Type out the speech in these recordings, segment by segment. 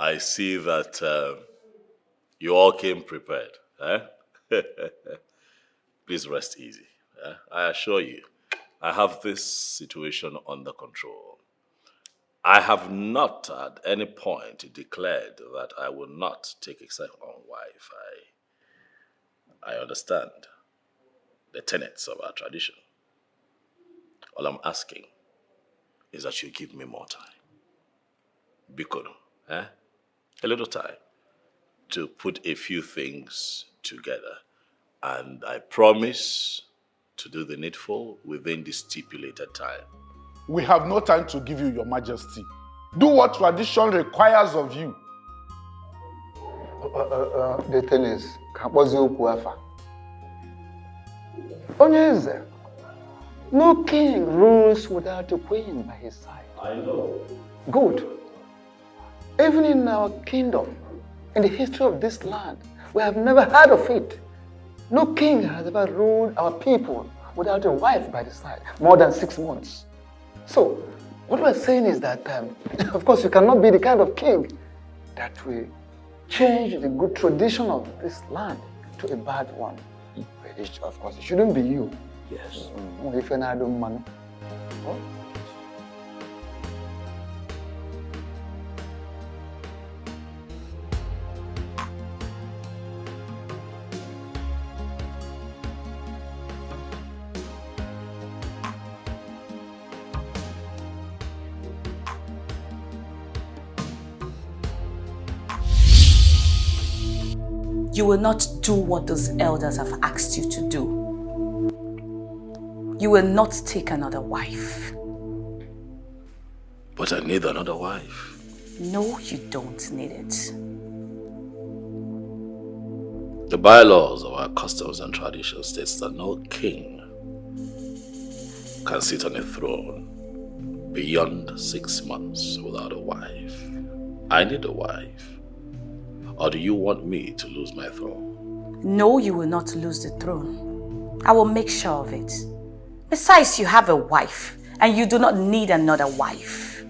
I see that you all came prepared. Eh? Please rest easy. I assure you, I have this situation under control. I have not at any point declared that I will not take a second wife. I understand the tenets of our tradition. All I'm asking is that you give me more time. Bikono, a little time to put a few things together. And I promise to do the needful within the stipulated time. We have no time to give you, Your Majesty. Do what tradition requires of you. The thing is, Onyeze, no king rules without a queen by his side. I know. Good. Even in our kingdom, in the history of this land, we have never heard of it. No king has ever ruled our people without a wife by the side, more than 6 months. So, what we're saying is that, of course, you cannot be the kind of king that will change the good tradition of this land to a bad one. Of course, it shouldn't be you. Yes. If you're not doing money. You will not do what those elders have asked you to do. You will not take another wife. But I need another wife. No, you don't need it. The bylaws of our customs and traditions states that no king can sit on a throne beyond 6 months without a wife. I need a wife. Or do you want me to lose my throne? No, you will not lose the throne. I will make sure of it. Besides, you have a wife, and you do not need another wife.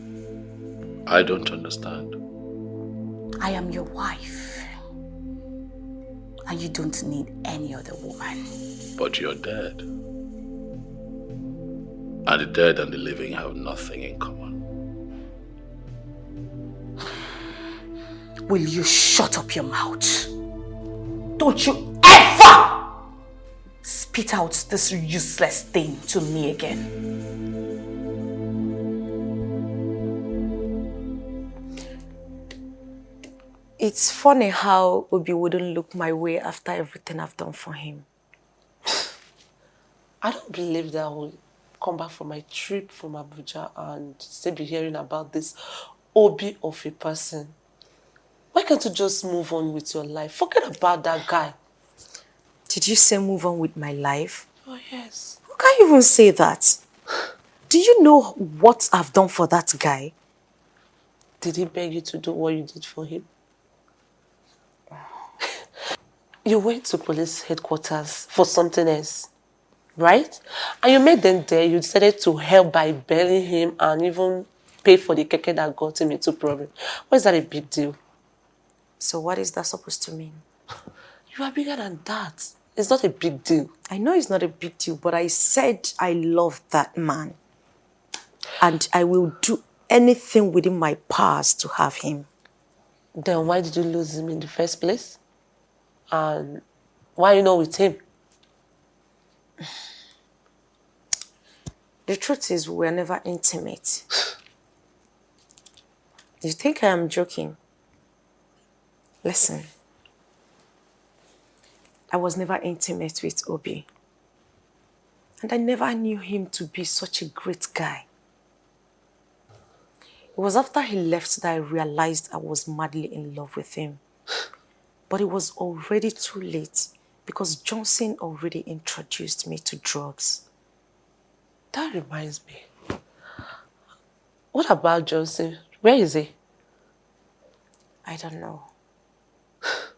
I don't understand. I am your wife. And you don't need any other woman. But you're dead. And the dead and the living have nothing in common. Will you shut up your mouth? Don't you ever spit out this useless thing to me again. It's funny how Obi wouldn't look my way after everything I've done for him. I don't believe that I will come back from my trip from Abuja and still be hearing about this Obi of a person. Why can't you just move on with your life? Forget about that guy. Did you say move on with my life? Oh, yes. How can you even say that? Do you know what I've done for that guy? Did he beg you to do what you did for him? You went to police headquarters for something else, right? And you made them there. You decided to help by bailing him and even pay for the keke that got him into problem. Why is that a big deal? So what is that supposed to mean? You are bigger than that. It's not a big deal. I know it's not a big deal, but I said I love that man. And I will do anything within my powers to have him. Then why did you lose him in the first place? And why are you not with him? The truth is, we were never intimate. You think I am joking? Listen. I was never intimate with Obi. And I never knew him to be such a great guy. It was after he left that I realized I was madly in love with him. But it was already too late because Johnson already introduced me to drugs. That reminds me. What about Johnson? Where is he? I don't know.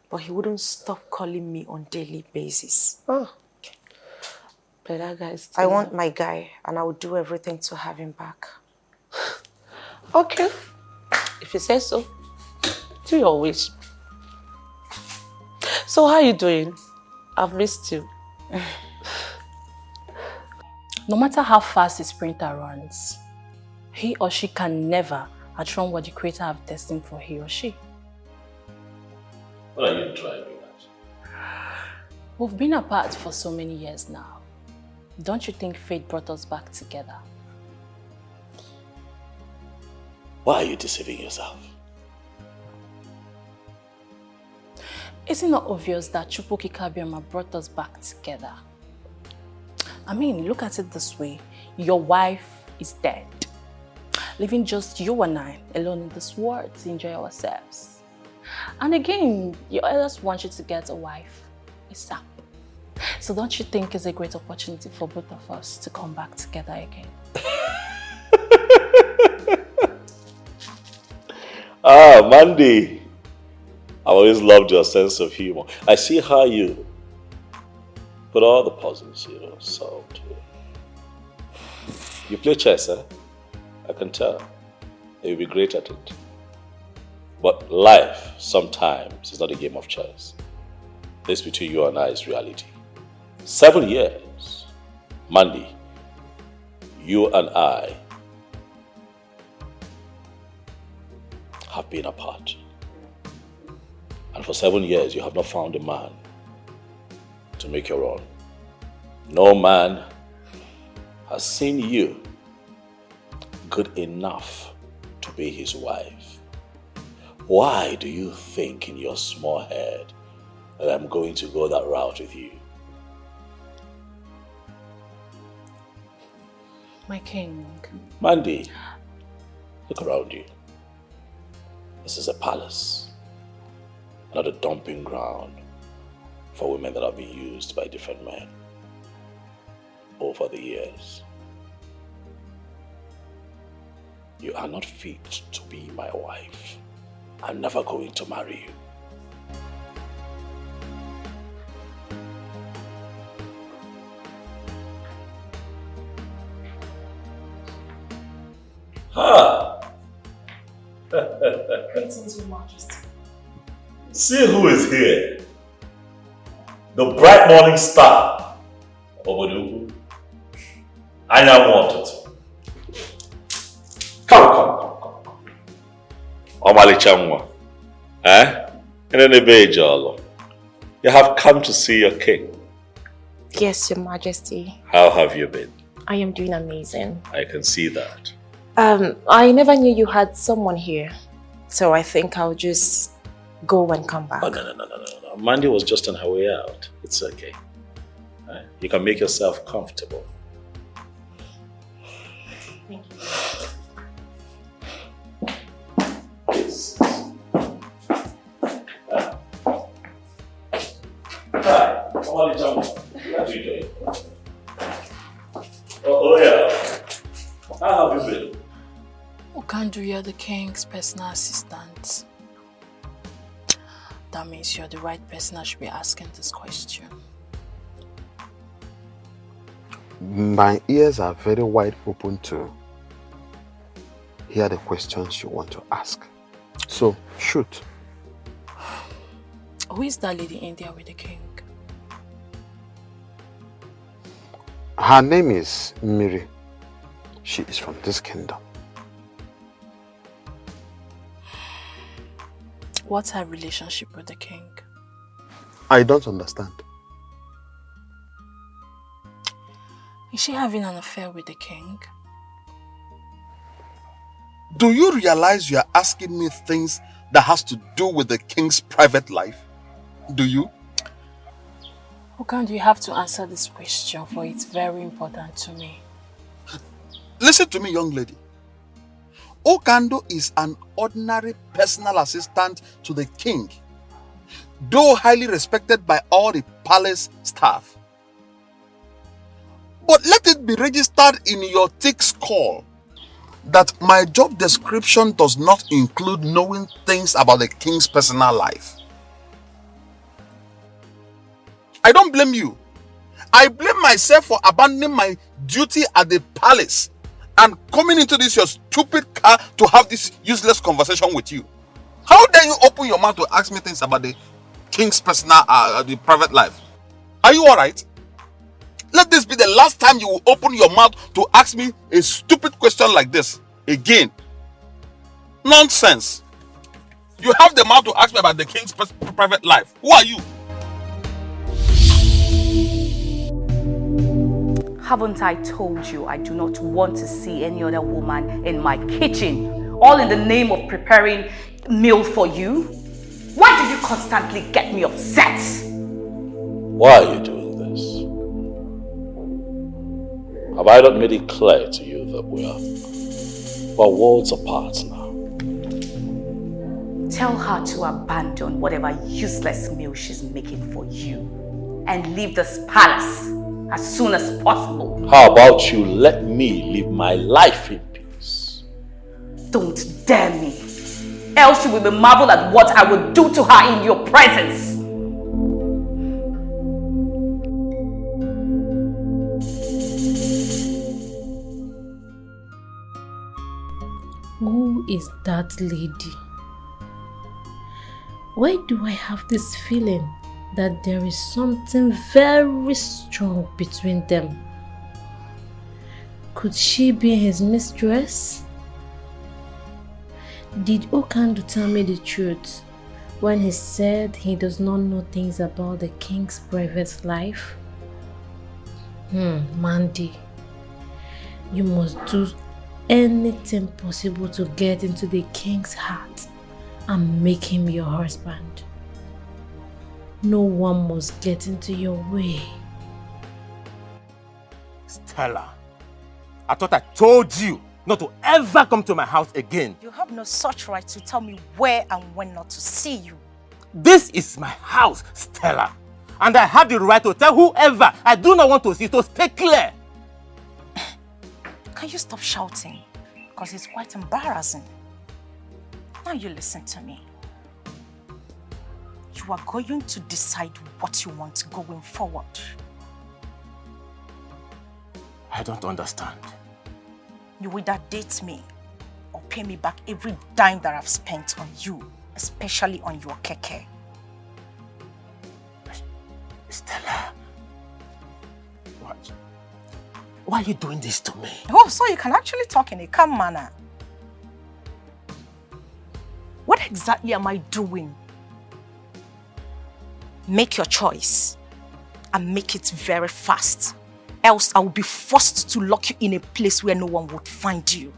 But he wouldn't stop calling me on a daily basis. Oh. But that guy is I want my guy, and I will do everything to have him back. Okay. If you say so. do your wish. So how are you doing? I've missed you. No matter how fast the sprinter runs, he or she can never outrun what the Creator have destined for he or she. What are you driving at? We've been apart for so many years now. Don't you think fate brought us back together? Why are you deceiving yourself? Is it not obvious that Chukwuki Kabiama brought us back together? I mean, look at it this way. Your wife is dead, leaving just you and I alone in this world to enjoy ourselves. And again, your elders want you to get a wife ASAP. So don't you think it's a great opportunity for both of us to come back together again? Mandy. I've always loved your sense of humor. I see how you put all the puzzles solved. You play chess, eh? I can tell. You'll be great at it. But life, sometimes, is not a game of chess. This between you and I is reality. 7 years. Mandy, you and I have been apart. And for 7 years, you have not found a man to make your own. No man has seen you good enough to be his wife. Why do you think in your small head that I'm going to go that route with you? My king. Mandy, look around you. This is a palace, not a dumping ground for women that have been used by different men over the years. You are not fit to be my wife. I'm never going to marry you. Ha! Greetings, Your Majesty. See who is here. The bright morning star. Obodugu. I now want it. Come. Omalichamwa. Eh? You have come to see your king. Yes, Your Majesty. How have you been? I am doing amazing. I can see that. I never knew you had someone here. So I think I'll just go and come back. Oh, no. Mandy was just on her way out. It's okay. You can make yourself comfortable. Thank you. Yes. Hi. How are you doing? Oh yeah. How have you been? Okandu, you're the king's personal assistant. That means you're the right person I should be asking this question. My ears are very wide open to hear the questions you want to ask. So, shoot. Who is that lady in there with the king? Her name is Miri. She is from this kingdom. What's her relationship with the king? I don't understand. Is she having an affair with the king? Do you realize you are asking me things that has to do with the king's private life? Do you? Okandu, you have to answer this question, for it's very important to me. Listen to me, young lady. Okandu is an ordinary personal assistant to the king, though highly respected by all the palace staff. But let it be registered in your thick skull that my job description does not include knowing things about the king's personal life. I don't blame you. I blame myself for abandoning my duty at the palace and coming into this your stupid car to have this useless conversation with you. How dare you open your mouth to ask me things about the king's personal, the private life? Are you alright? Let this be the last time you will open your mouth to ask me a stupid question like this again. Nonsense. You have the mouth to ask me about the king's private life. Who are you? Haven't I told you I do not want to see any other woman in my kitchen, all in the name of preparing meal for you? Why do you constantly get me upset? Why are you doing this? Have I not made it clear to you that we're worlds apart now? Tell her to abandon whatever useless meal she's making for you and leave this palace as soon as possible. How about you let me live my life in peace? Don't dare me, else you will be marveled at what I will do to her in your presence. Who is that lady? Why do I have this feeling that there is something very strong between them? Could she be his mistress? Did Okandu tell me the truth when he said he does not know things about the king's private life? Mandy, you must do anything possible to get into the king's heart and make him your husband. No one must get into your way. Stella, I thought I told you not to ever come to my house again. You have no such right to tell me where and when not to see you. This is my house, Stella. And I have the right to tell whoever I do not want to see, so stay clear. Can you stop shouting? Because it's quite embarrassing. Now you listen to me. You are going to decide what you want going forward. I don't understand. You will either date me or pay me back every dime that I've spent on you, especially on your keke. Stella, why are you doing this to me? Oh, so you can actually talk in a calm manner. What exactly am I doing? Make your choice and make it very fast. Else I will be forced to lock you in a place where no one would find you.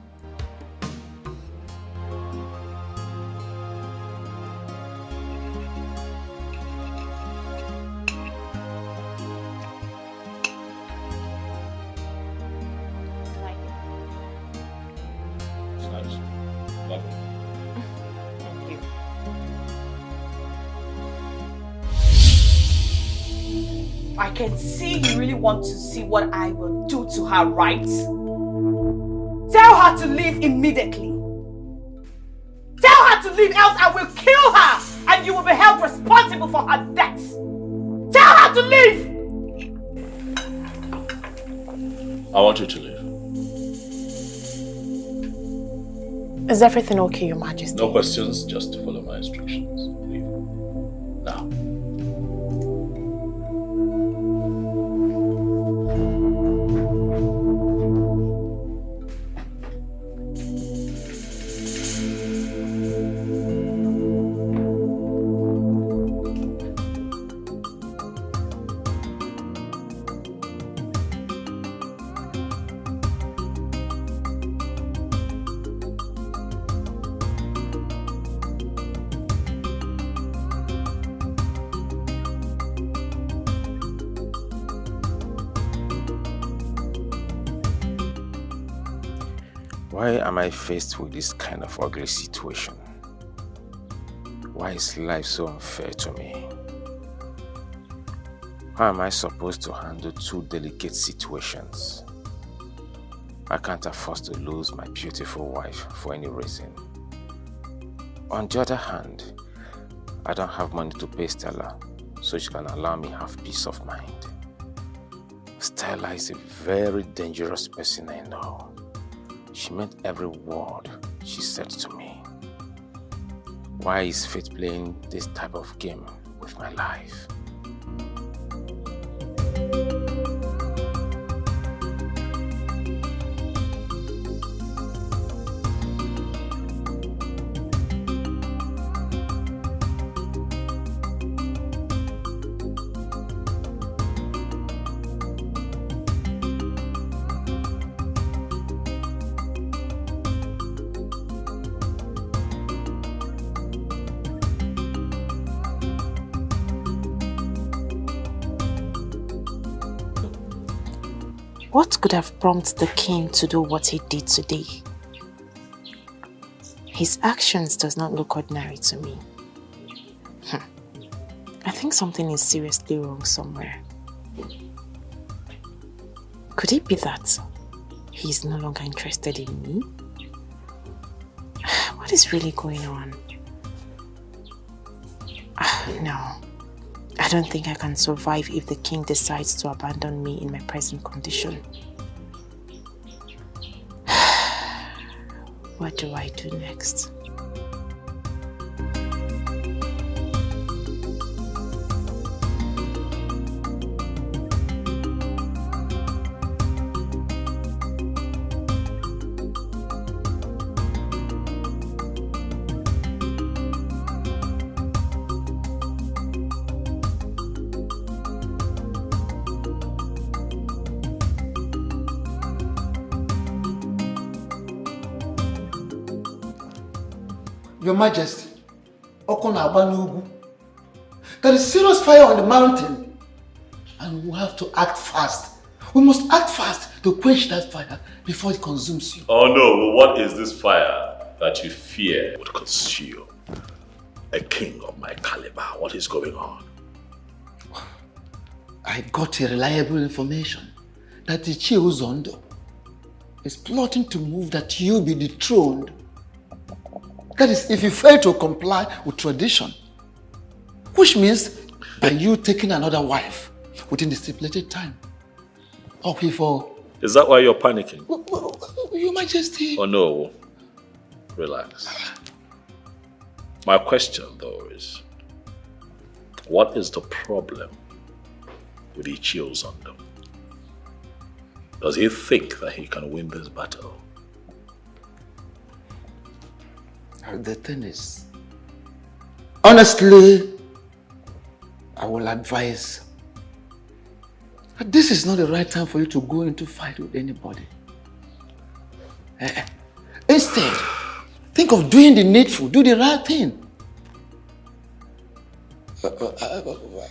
I can see you really want to see what I will do to her, right? Tell her to leave immediately. Tell her to leave, else I will kill her and you will be held responsible for her death. Tell her to leave! I want you to leave. Is everything okay, Your Majesty? No questions, just follow my instructions. Leave. Now. Why am I faced with this kind of ugly situation? Why is life so unfair to me? How am I supposed to handle two delicate situations? I can't afford to lose my beautiful wife for any reason. On the other hand, I don't have money to pay Stella, so she can allow me have peace of mind. Stella is a very dangerous person I know. She meant every word she said to me. Why is fate playing this type of game with my life? What could have prompted the king to do what he did today? His actions does not look ordinary to me. I think something is seriously wrong somewhere. Could it be that he's no longer interested in me? What is really going on? No. I don't think I can survive if the king decides to abandon me in my present condition. What do I do next? Your Majesty, there is serious fire on the mountain and we have to act fast. We must act fast to quench that fire before it consumes you. Oh no, what is this fire that you fear would consume a king of my caliber? What is going on? I got a reliable information that the Zondo is plotting to move that you be dethroned. That is, if you fail to comply with tradition, which means by you taking another wife within the stipulated time. Okay, Is that why you're panicking? Your Majesty. Oh no, relax. My question though is, what is the problem with Ichio Zondo? Does he think that he can win this battle? The thing is, honestly, I will advise that this is not the right time for you to go into fight with anybody. Instead, think of doing the needful, do the right thing.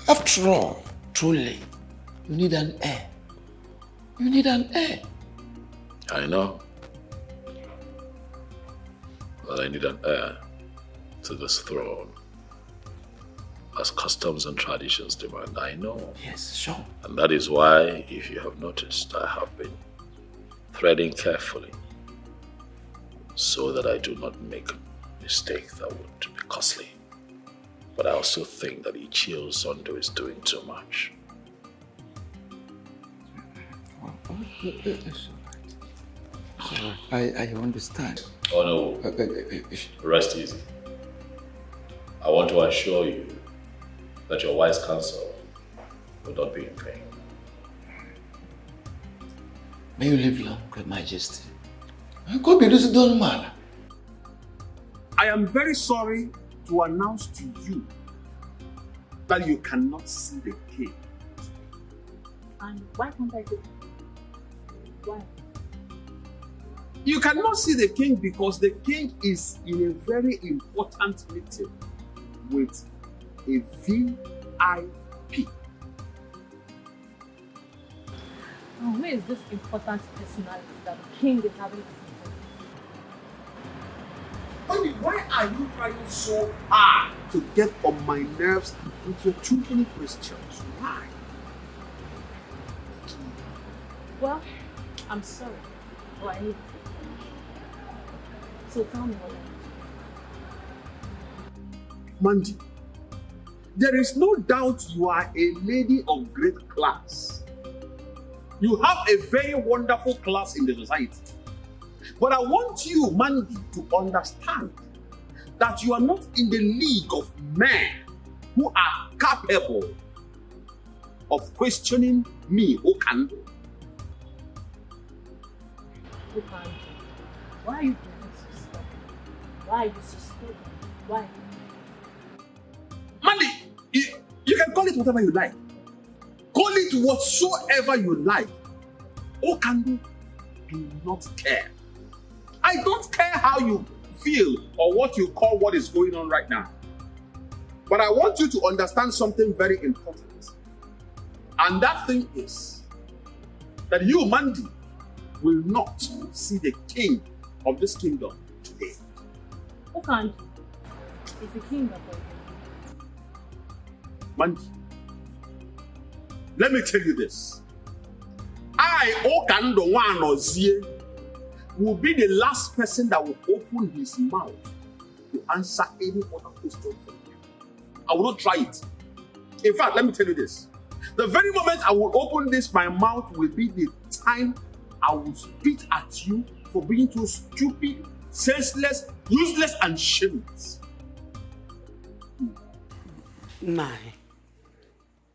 After all, truly, you need an heir. You need an heir. I know that I need an heir to this throne, as customs and traditions demand. I know. Yes, sure. And that is why, if you have noticed, I have been threading carefully so that I do not make a mistake that would be costly. But I also think that Ichio Zondo is doing too much. I understand. Oh no, rest easy. I want to assure you that your wise counsel will not be in vain. May you live long, Your Majesty. God be this done man. I am very sorry to announce to you that you cannot see the king. And why can't I see? Why? You cannot see the king because the king is in a very important meeting with a VIP. Oh, where is this important personality that the king is having a meeting? Why are you trying so hard to get on my nerves with your too many questions? Why? Well, I'm sorry. Oh, I need to. So tell me what I need. Mandy, there is no doubt you are a lady of great class. You have a very wonderful class in the society. But I want you, Mandy, to understand that you are not in the league of men who are capable of questioning me, Okando. Okando, why are you doing so stubborn? Why are you so stubborn? Why? Mandy, you can call it whatever you like. Call it whatsoever you like. Okando, do not care. I don't care how you feel or what you call what is going on right now. But I want you to understand something very important. And that thing is that you, Mandy, will not see the king of this kingdom today. Okando is the king of the Mandy, let me tell you this. I, Okando Wanozie, will be the last person that will open his mouth to answer any other question from you. I will not try it. In fact, let me tell you this. The very moment I will open my mouth will be the time I will spit at you for being too stupid, senseless, useless, and shameless. Nai,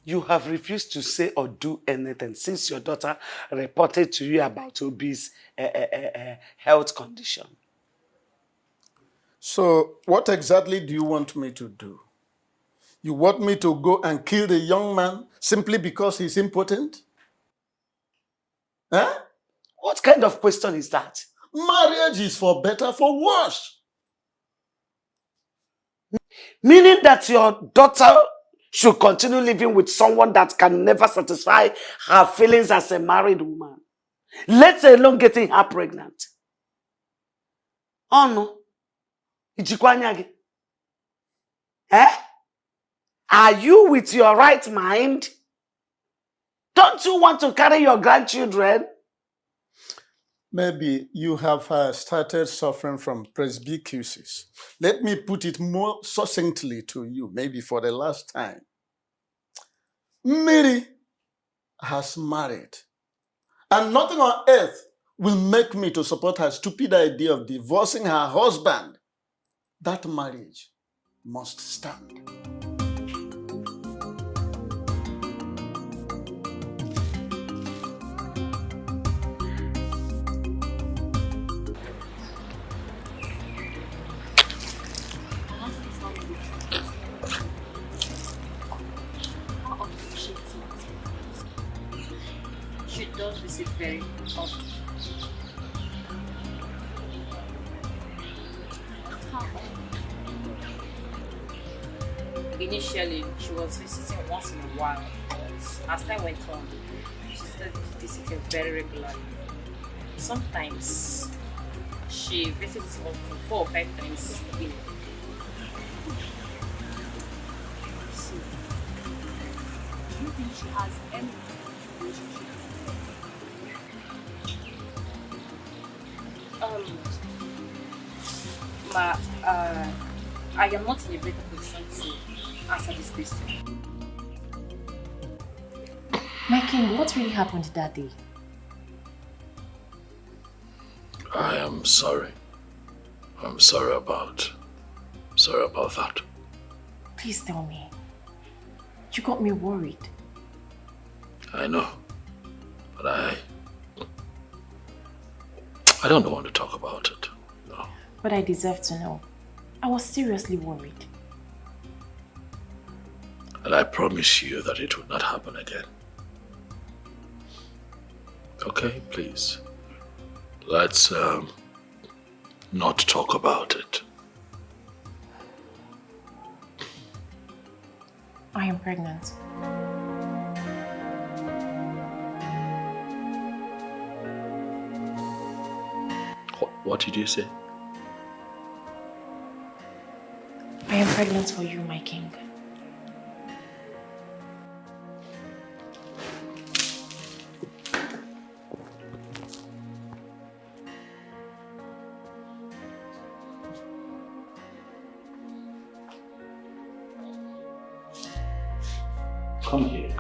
you have refused to say or do anything since your daughter reported to you about Obi's health condition. So, what exactly do you want me to do? You want me to go and kill the young man simply because he's impotent? Huh? What kind of question is that? Marriage is for better, for worse. Meaning that your daughter should continue living with someone that can never satisfy her feelings as a married woman, let alone getting her pregnant. Oh no. Ijikwanyagi. Eh? Are you with your right mind? Don't you want to carry your grandchildren? Maybe you have started suffering from presbycusis. Let me put it more succinctly to you, maybe for the last time. Mary has married, and nothing on earth will make me to support her stupid idea of divorcing her husband. That marriage must stand. She does visit very often. Initially, she was visiting once in a while, but as time went on, she started visiting very regularly. Sometimes she visits up to 4 or 5 times a week. So, do you think she has any relationship? I am not in a better position to answer this question. My king, what really happened that day? I am sorry. I'm sorry about that. Please tell me. You got me worried. I know, but I don't want to talk about it. No. But I deserve to know. I was seriously worried. And I promise you that it will not happen again. Okay, please. Let's not talk about it. I am pregnant. What did you say? I am pregnant for you, my king. Come here.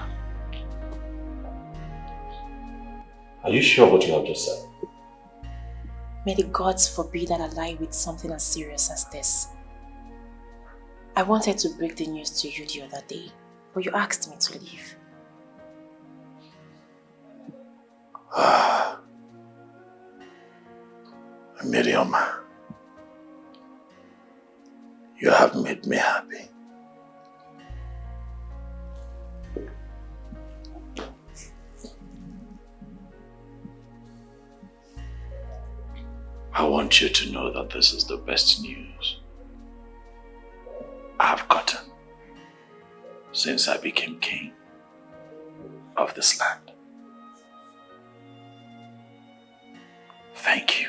Are you sure what you have just said? May the gods forbid that I lie with something as serious as this. I wanted to break the news to you the other day, but you asked me to leave. Miriam, you have made me happy. I want you to know that this is the best news I've gotten since I became king of this land. Thank you.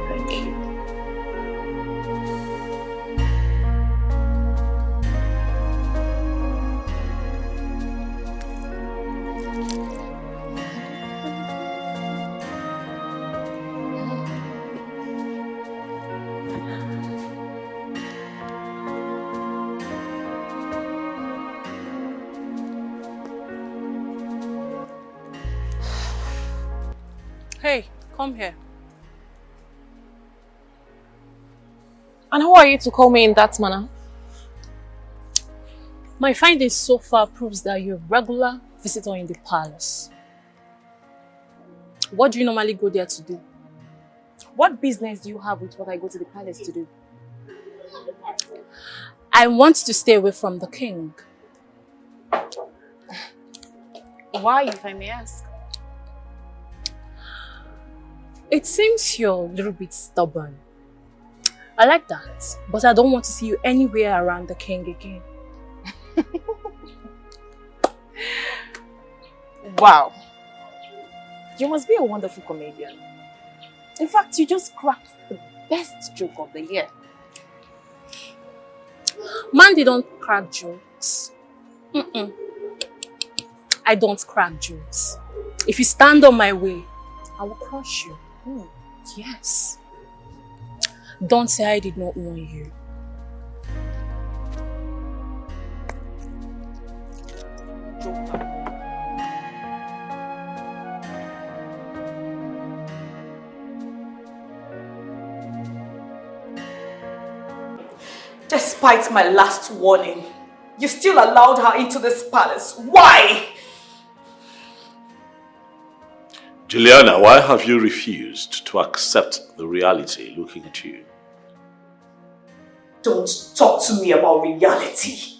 Thank you. Hey, come here. And who are you to call me in that manner? My findings so far proves that you're a regular visitor in the palace. What do you normally go there to do? What business do you have with what I go to the palace to do? I want to stay away from the king. Why, if I may ask? It seems you're a little bit stubborn. I like that, but I don't want to see you anywhere around the king again. Wow. You must be a wonderful comedian. In fact, you just cracked the best joke of the year. Man, they don't crack jokes. I don't crack jokes. If you stand on my way, I will crush you. Yes. Don't say I did not warn you. Despite my last warning, you still allowed her into this palace. Why? Juliana, why have you refused to accept the reality looking at you? Don't talk to me about reality.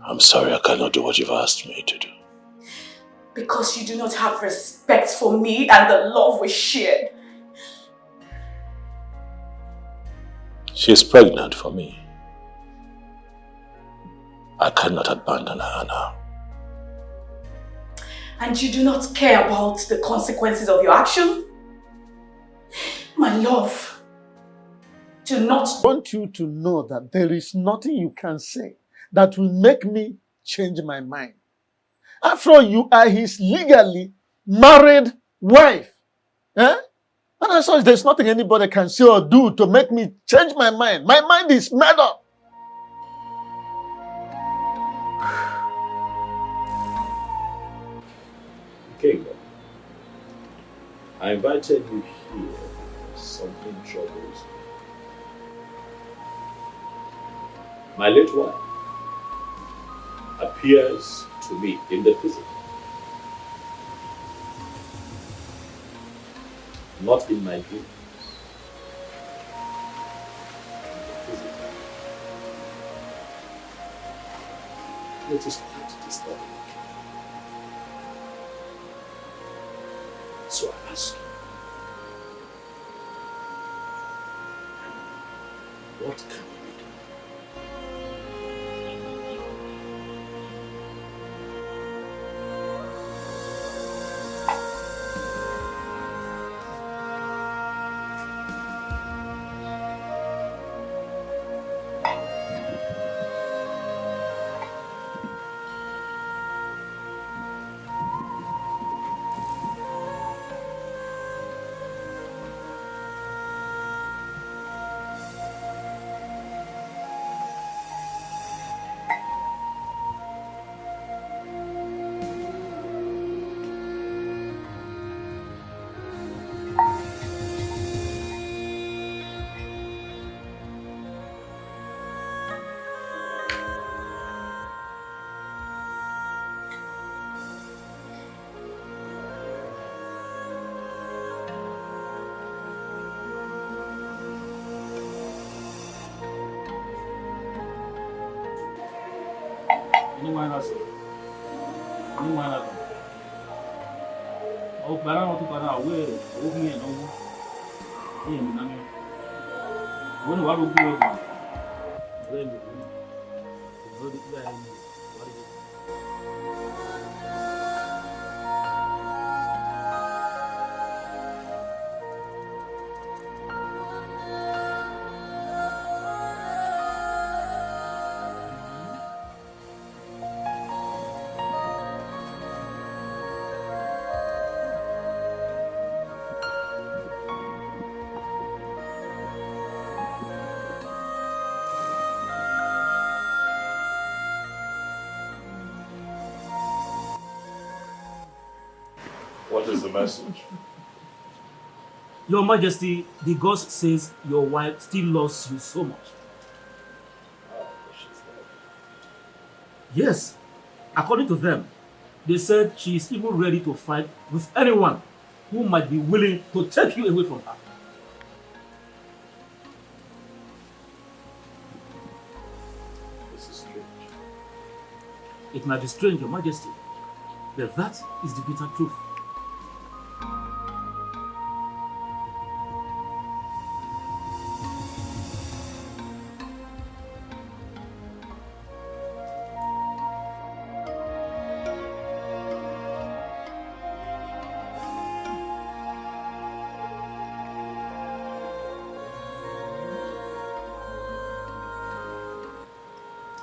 I'm sorry I cannot do what you've asked me to do. Because you do not have respect for me and the love we shared. She's pregnant for me. I cannot abandon her now. And you do not care about the consequences of your action? My love, do not... I want you to know that there is nothing you can say that will make me change my mind. After all, you are his legally married wife. Eh? And as such, there's nothing anybody can say or do to make me change my mind. My mind is made up. King, I invited you here because something troubles me. My late wife appears to me in the physical, not in my dreams. Physical. It is quite disturbing. So I ask you, what can we do? No one else. No one else. Oh, but I don't know about where. Oh, me and over. Yeah, me, I mean. When what will go on? Then What is the message? Your Majesty, the ghost says your wife still loves you so much. Yes, according to them, they said she is even ready to fight with anyone who might be willing to take you away from her. This is strange. It might be strange, Your Majesty, but that is the bitter truth.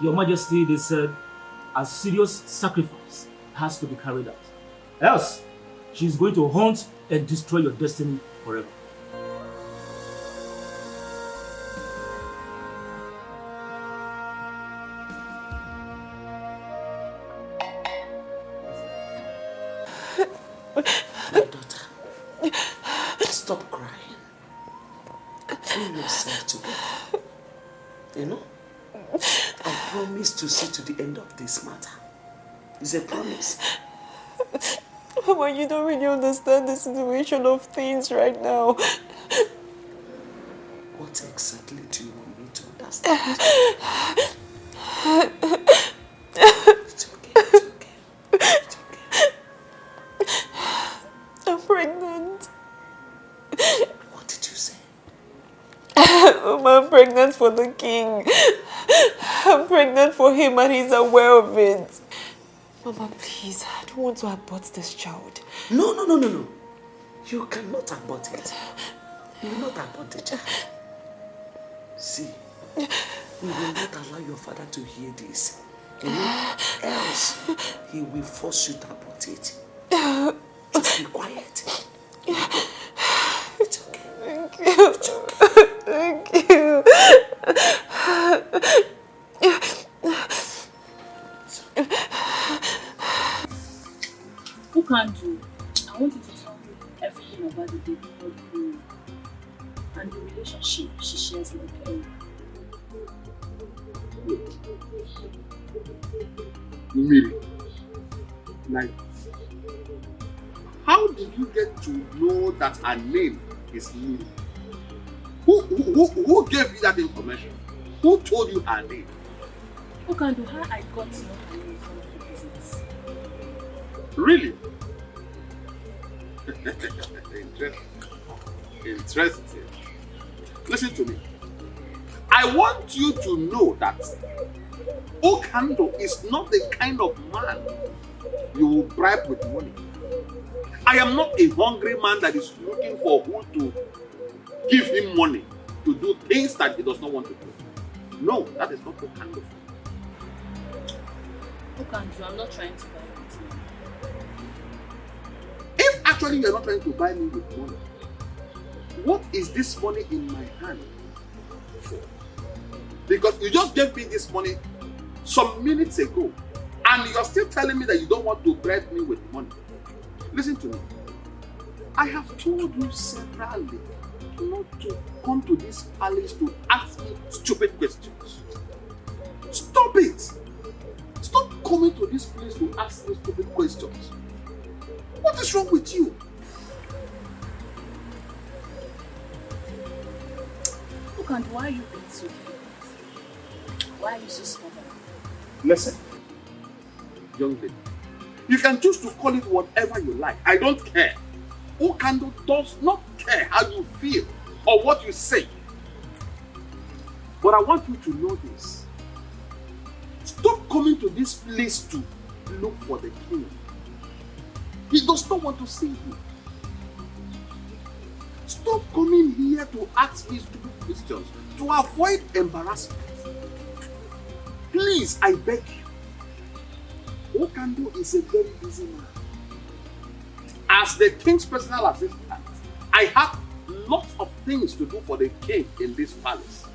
Your Majesty, they said, a serious sacrifice has to be carried out. Else, she is going to haunt and destroy your destiny forever. My daughter, stop crying. Pull yourself together. You know? I promise to see to the end of this matter. It's a promise. Mama, you don't really understand the situation of things right now. What exactly do you want me to understand? It's okay. It's okay. I'm pregnant. What did you say? Mama, I'm pregnant for the king. I'm pregnant for him and he's aware of it. Mama, please, I don't want to abort this child. No. You cannot abort it. You will not abort the child. See, we will not allow your father to hear this. Else, he will force you to abort it. Just be quiet. It's okay. Thank you. It's okay. Thank you. Who can do? I want you to tell me everything about the baby girl and the relationship she shares with him. Miri, like, how did you get to know that her name is Miri? Who gave you that information? Who told you her name? Who can do how I got to know her name from the business? Really? Interesting. Listen to me. I want you to know that Okando is not the kind of man you will bribe with money. I am not a hungry man that is looking for who to give him money to do things that he does not want to do. No, that is not Okando. Okando, I'm not trying to buy with you. If actually you are not trying to buy me with money, what is this money in my hand for? Because you just gave me this money some minutes ago, and you are still telling me that you don't want to bribe me with money. Listen to me. I have told you severally not to come to this palace to ask me stupid questions. Stop it! Stop coming to this place to ask me stupid questions. What is wrong with you? Okando, why are you being so difficult? Why are you so stubborn? Listen, young lady. You can choose to call it whatever you like. I don't care. Okando does not care how you feel or what you say. But I want you to know this. Stop coming to this place to look for the king. He does not want to see you. Stop coming here to ask me stupid questions to avoid embarrassment. Please, I beg you. Okando is a very busy man. As the king's personal assistant, I have lots of things to do for the king in this palace.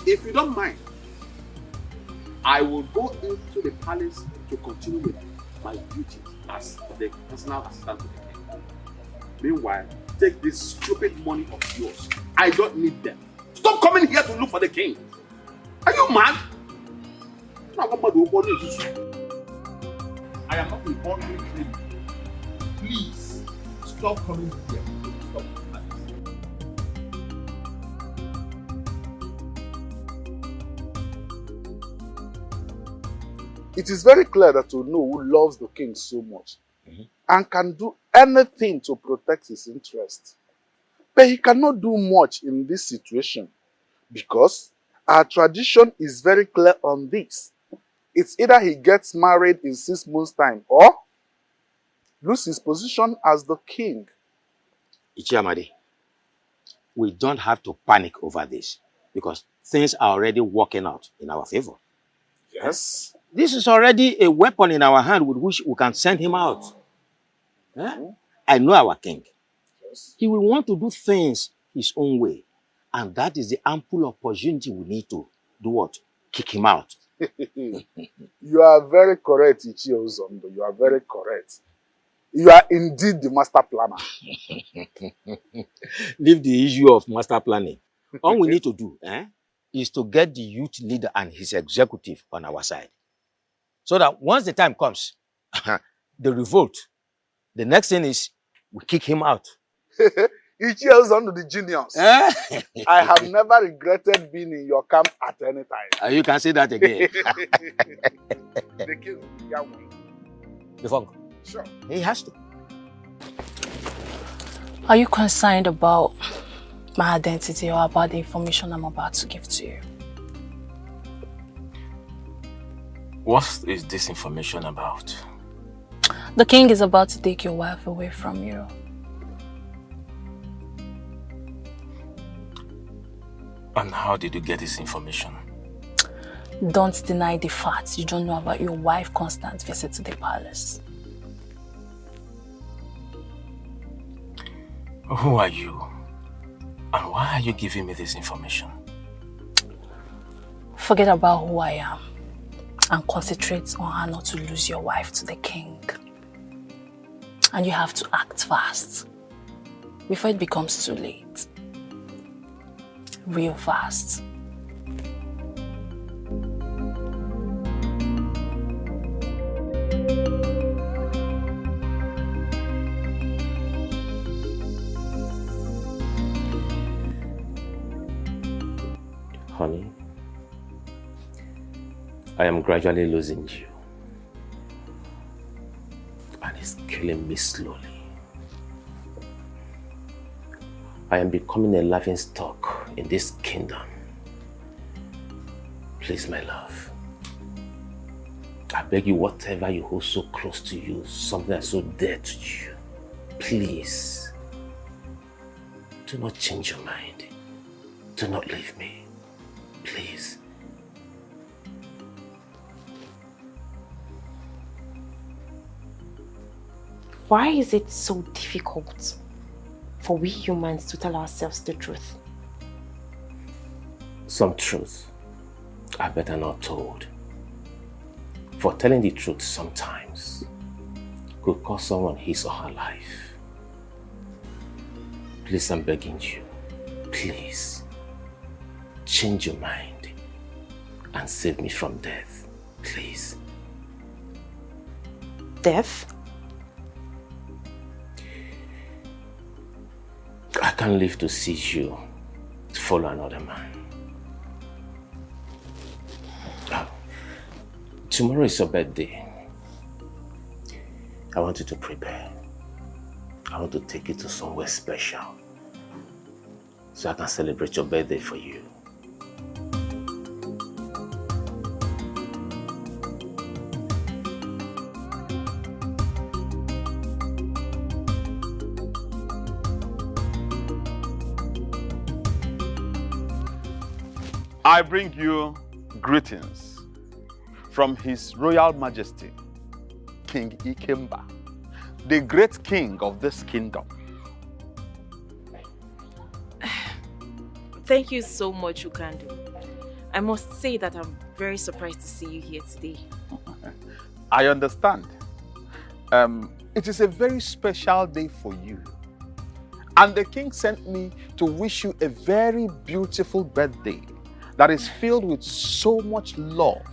If you don't mind, I will go into the palace to continue with my duties as the personal assistant to the king. Meanwhile, take this stupid money of yours. I don't need them. Stop coming here to look for the king. Are you mad? I am not a ordinary king. Please, stop coming here. Stop. It is very clear that Ono who loves the king so much and can do anything to protect his interest. But he cannot do much in this situation because our tradition is very clear on this. It's either he gets married in 6 months' time or lose his position as the king. Ichiamadi, we don't have to panic over this because things are already working out in our favor. Yes. This is already a weapon in our hand with which we can send him out. I know our king. Yes. He will want to do things his own way. And that is the ample opportunity we need to do what? Kick him out. You are very correct, Ichie Ozondo. You are very correct. You are indeed the master planner. Leave the issue of master planning. All we need to do is to get the youth leader and his executive on our side. So that once the time comes, the revolt, the next thing is we kick him out. Ichie Ozondo the genius. I have never regretted being in your camp at any time. You can say that again. The king, Yahweh. The funk. Sure. He has to. Are you concerned about my identity or about the information I'm about to give to you? What is this information about? The king is about to take your wife away from you. And how did you get this information? Don't deny the facts. You don't know about your wife Constance's visit to the palace. Who are you? And why are you giving me this information? Forget about who I am and concentrate on how not to lose your wife to the king. And you have to act fast before it becomes too late. Real fast. Honey, I am gradually losing you. And it's killing me slowly. I am becoming a laughing stock in this kingdom. Please, my love. I beg you, whatever you hold so close to you, something that's so dear to you, please, do not change your mind. Do not leave me. Please. Why is it so difficult for we humans to tell ourselves the truth? Some truths are better not told. For telling the truth sometimes could cost someone his or her life. Please, I'm begging you, please, change your mind and save me from death, please. Death? I can't live to see you follow another man. Tomorrow is your birthday. I want you to prepare. I want to take you to somewhere special so I can celebrate your birthday for you. I bring you greetings from His Royal Majesty, King Ikemba, the great king of this kingdom. Thank you so much, Ukandu. I must say that I'm very surprised to see you here today. I understand. It is a very special day for you. And the king sent me to wish you a very beautiful birthday that is filled with so much love.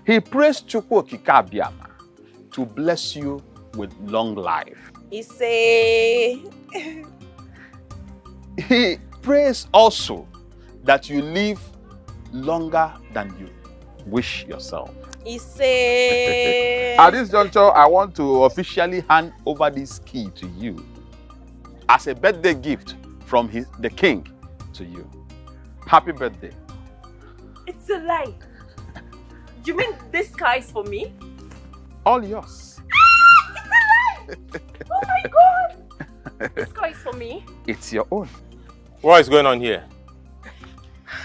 He prays Chukwu Okike Abiama to bless you with long life. He prays also that you live longer than you wish yourself. At this juncture, I want to officially hand over this key to you as a birthday gift from the king to you. Happy birthday. It's a lie. You mean this car is for me? All yours. It's a lie! Oh my God! This car is for me? It's your own. What is going on here?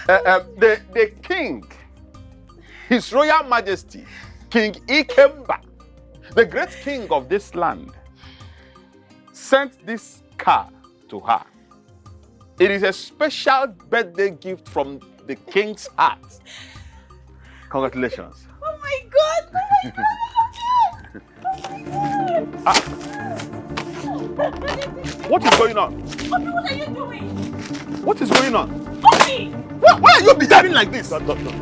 The king, His Royal Majesty, King Ikemba, the great king of this land, sent this car to her. It is a special birthday gift from the king's heart. Congratulations. Oh my God! Oh my God! Oh my God! What is going on? Obi, what are you doing? What is going on? Obi! Why are you behaving like this? Obi, what's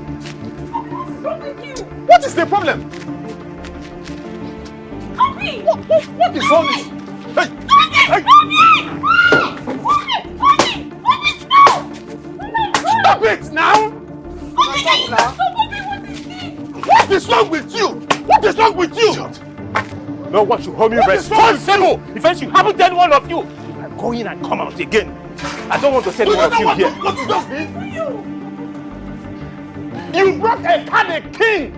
wrong with you? What is the problem? Obi! What is all this? Hey! Hey! Stop it now! What is wrong with you? What is wrong with you? No one should hold me responsible if anything happened to any one of you. I'm going and come out again. I don't want to see any one of you here. What is this? You brought a kind of king,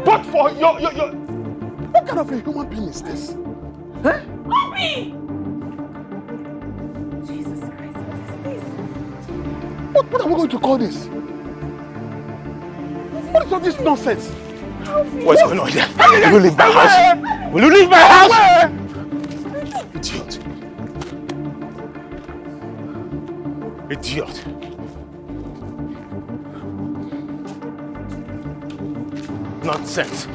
but for your. What kind of a human being is this? Huh? Obi! Jesus Christ, what is this? What are we going to call this? What is all this nonsense? What's going on here? Will you leave my house? Will you leave my house? Idiot. Idiot. Nonsense.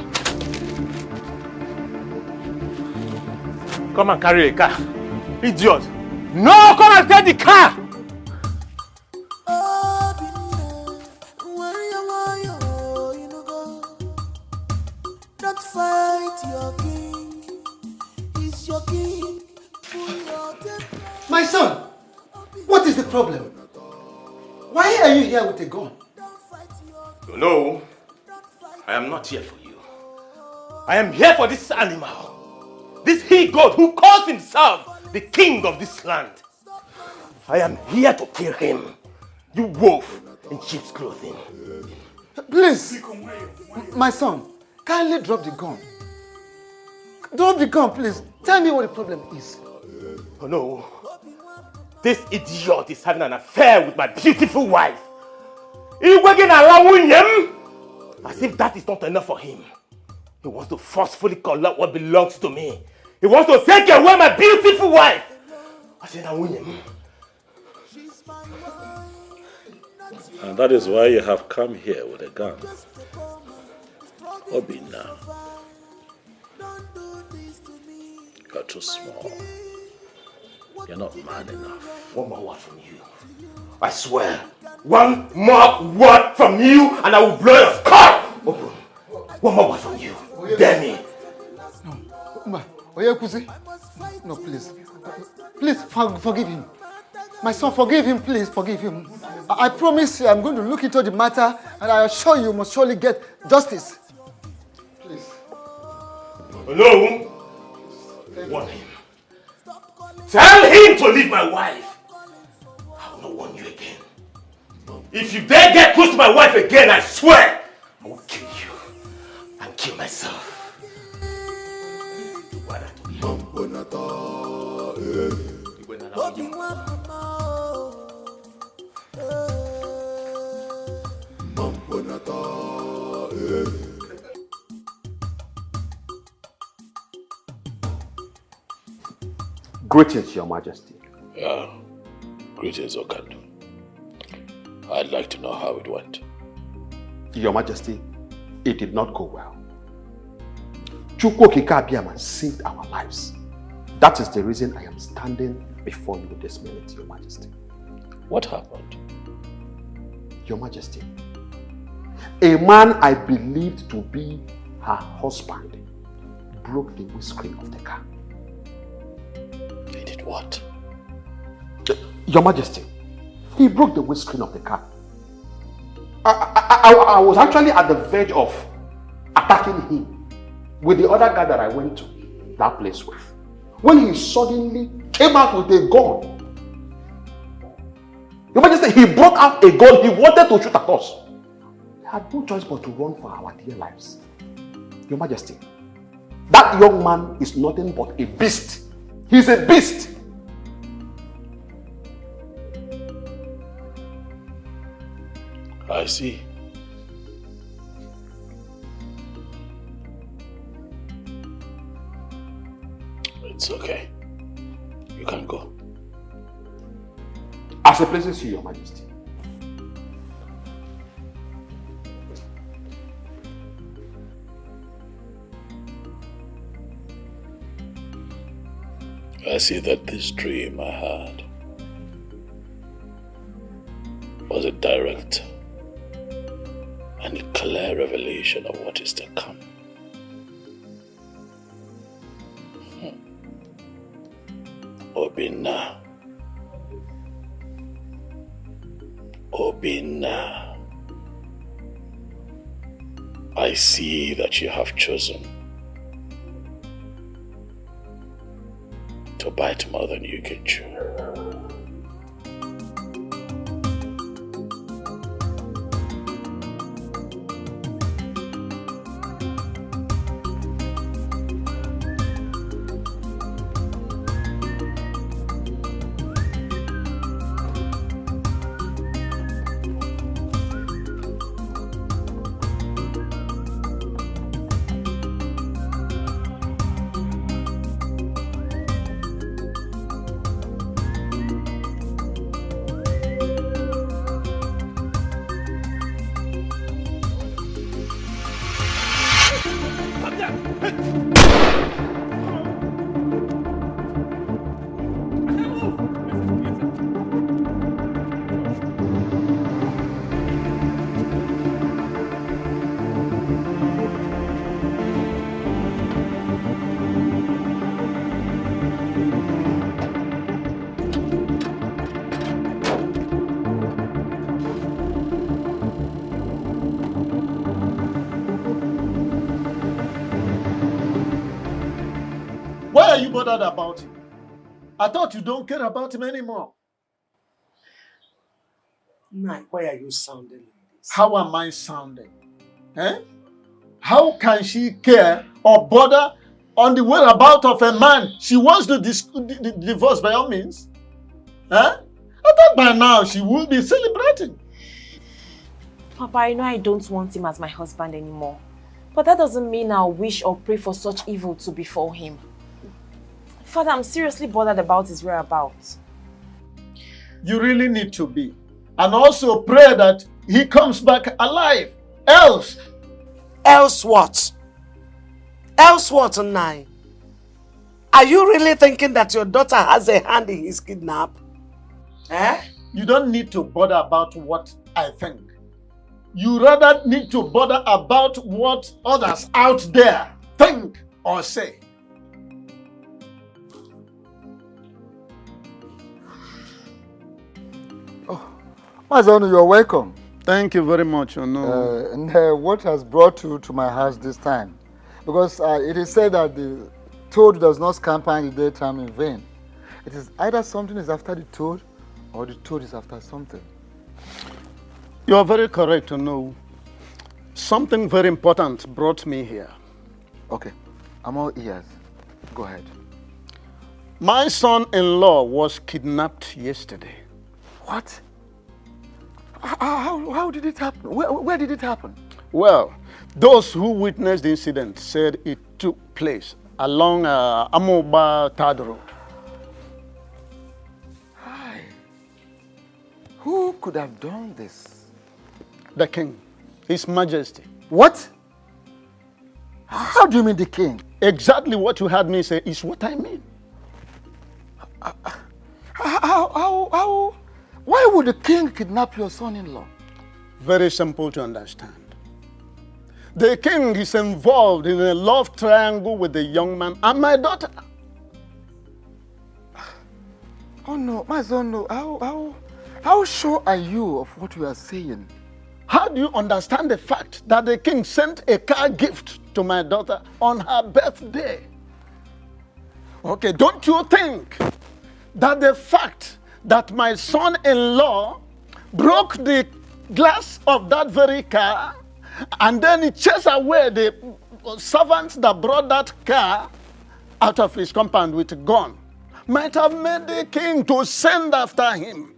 Come and carry a car. Idiot. No, come and take the car. Don't fight your king. He's your king. My son, what is the problem? Why are you here with a gun? No, I am not here for you. I am here for this animal. This he-goat who calls himself the king of this land. I am here to kill him. You wolf in sheep's clothing. Please, my son, kindly drop the gun. Drop the gun, please. Tell me what the problem is. Oh no. This idiot is having an affair with my beautiful wife. He's working allowing him. As if that is not enough for him. He wants to forcefully collect what belongs to me. He wants to take away my beautiful wife. I said, I win him. And that is why you have come here with a gun. Obi now. You're too small. You're not man enough. One more word from you. I swear. One more word from you and I will blow your skull open. One more word from you. Dare me. No, Oyekuzi. No, please. Please forgive him. My son, forgive him, please, forgive him. I promise you, I'm going to look into the matter and I assure you must surely get justice. Please. No. Warn him. Tell him to leave my wife. I will not warn you again. If you dare get close to my wife again, I swear, I will kill you and kill myself. Greetings, Your Majesty. Yeah, greetings, Okandu. I'd like to know how it went. Your Majesty, it did not go well. Chukwokika Abiyama saved our lives. That is the reason I am standing before you this minute, Your Majesty. What happened? Your Majesty, a man I believed to be her husband broke the windscreen of the car. He did what? Your Majesty, he broke the windscreen of the car. I was actually at the verge of attacking him with the other guy that I went to that place with, when he suddenly came out with a gun. Your Majesty, he brought out a gun. He wanted to shoot at us. We had no choice but to run for our dear lives. Your Majesty, that young man is nothing but a beast. He's a beast. I see. It's okay. You can go. As it pleases you, Your Majesty. I see that this dream I had was a direct and clear revelation of what is to come. Obinna. Obinna. I see that you have chosen to bite more than you can chew. Why are you bothered about him? I thought you don't care about him anymore. Nai, why are you sounding like this? How am I sounding? Eh? How can she care or bother on the whereabouts of a man she wants to divorce by all means? Eh? I thought by now she would be celebrating. Papa, I know I don't want him as my husband anymore. But that doesn't mean I'll wish or pray for such evil to befall him. Father, I'm seriously bothered about his whereabouts. You really need to be. And also pray that he comes back alive. Else. Else what? Else what, Nai? Are you really thinking that your daughter has a hand in his kidnap? Eh? You don't need to bother about what I think. You rather need to bother about what others out there think or say. Mazonu, you're welcome. Thank you very much, Ono. And what has brought you to my house this time? Because it is said that the toad does not scamper in the daytime in vain. It is either something is after the toad or the toad is after something. You are very correct to know. Something very important brought me here. Okay, I'm all ears. Go ahead. My son-in-law was kidnapped yesterday. What? How did it happen? Where did it happen? Well, those who witnessed the incident said it took place along Amoba Third Road. Hi. Who could have done this? The king, His Majesty. What? How do you mean the king? Exactly what you had me say is what I mean. How? Why would the king kidnap your son-in-law? Very simple to understand. The king is involved in a love triangle with the young man and my daughter. Oh no, my son, no. How sure are you of what you are saying? How do you understand the fact that the king sent a car gift to my daughter on her birthday? Okay, don't you think that the fact that my son-in-law broke the glass of that very car and then he chased away the servants that brought that car out of his compound with a gun might have made the king to send after him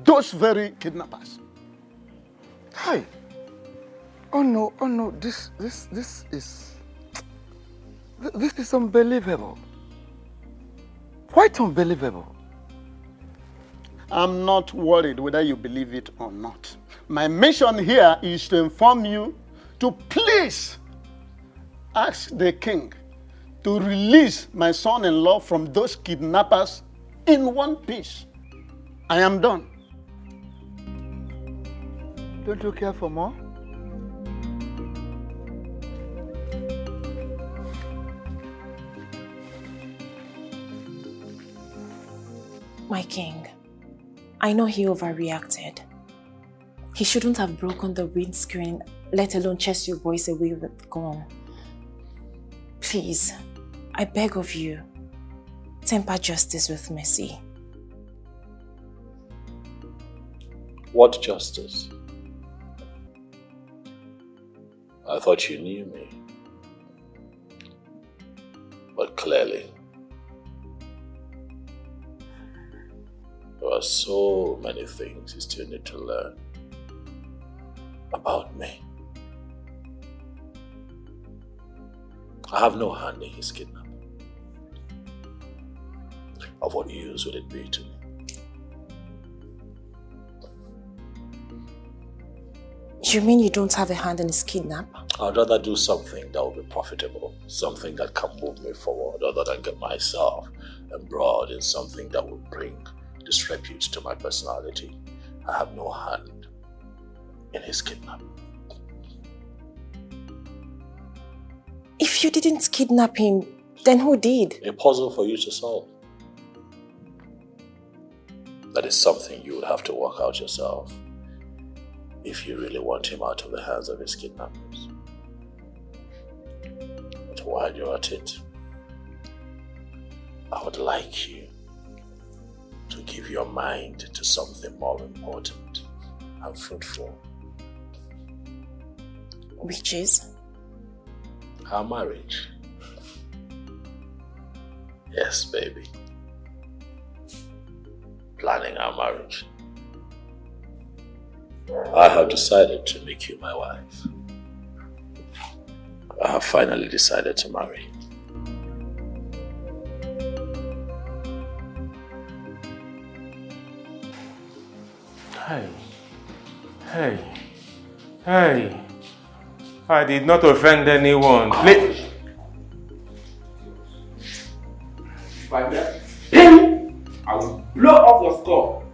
those very kidnappers? Hi. Oh no, this is unbelievable. Quite unbelievable. I'm not worried whether you believe it or not. My mission here is to inform you to please ask the king to release my son-in-law from those kidnappers in one piece. I am done. Don't you care for more? My king, I know he overreacted. He shouldn't have broken the windscreen, let alone chase your boys away with gun. Please, I beg of you, temper justice with mercy. What justice? I thought you knew me. But clearly, there are so many things you still need to learn about me. I have no hand in his kidnapping. Of what use would it be to me? You mean you don't have a hand in his kidnap? I'd rather do something that will be profitable, something that can move me forward, other than get myself embroiled in something that will bring disrepute to my personality. I have no hand in his kidnap. If you didn't kidnap him, then who did? A puzzle for you to solve. That is something you would have to work out yourself if you really want him out of the hands of his kidnappers. But while you're at it, I would like you to give your mind to something more important and fruitful. Which is? Our marriage. Yes, baby. Planning our marriage. I have decided to make you my wife. I have finally decided to marry. Hey. I did not offend anyone. Please. If I get him, I will blow off your skull.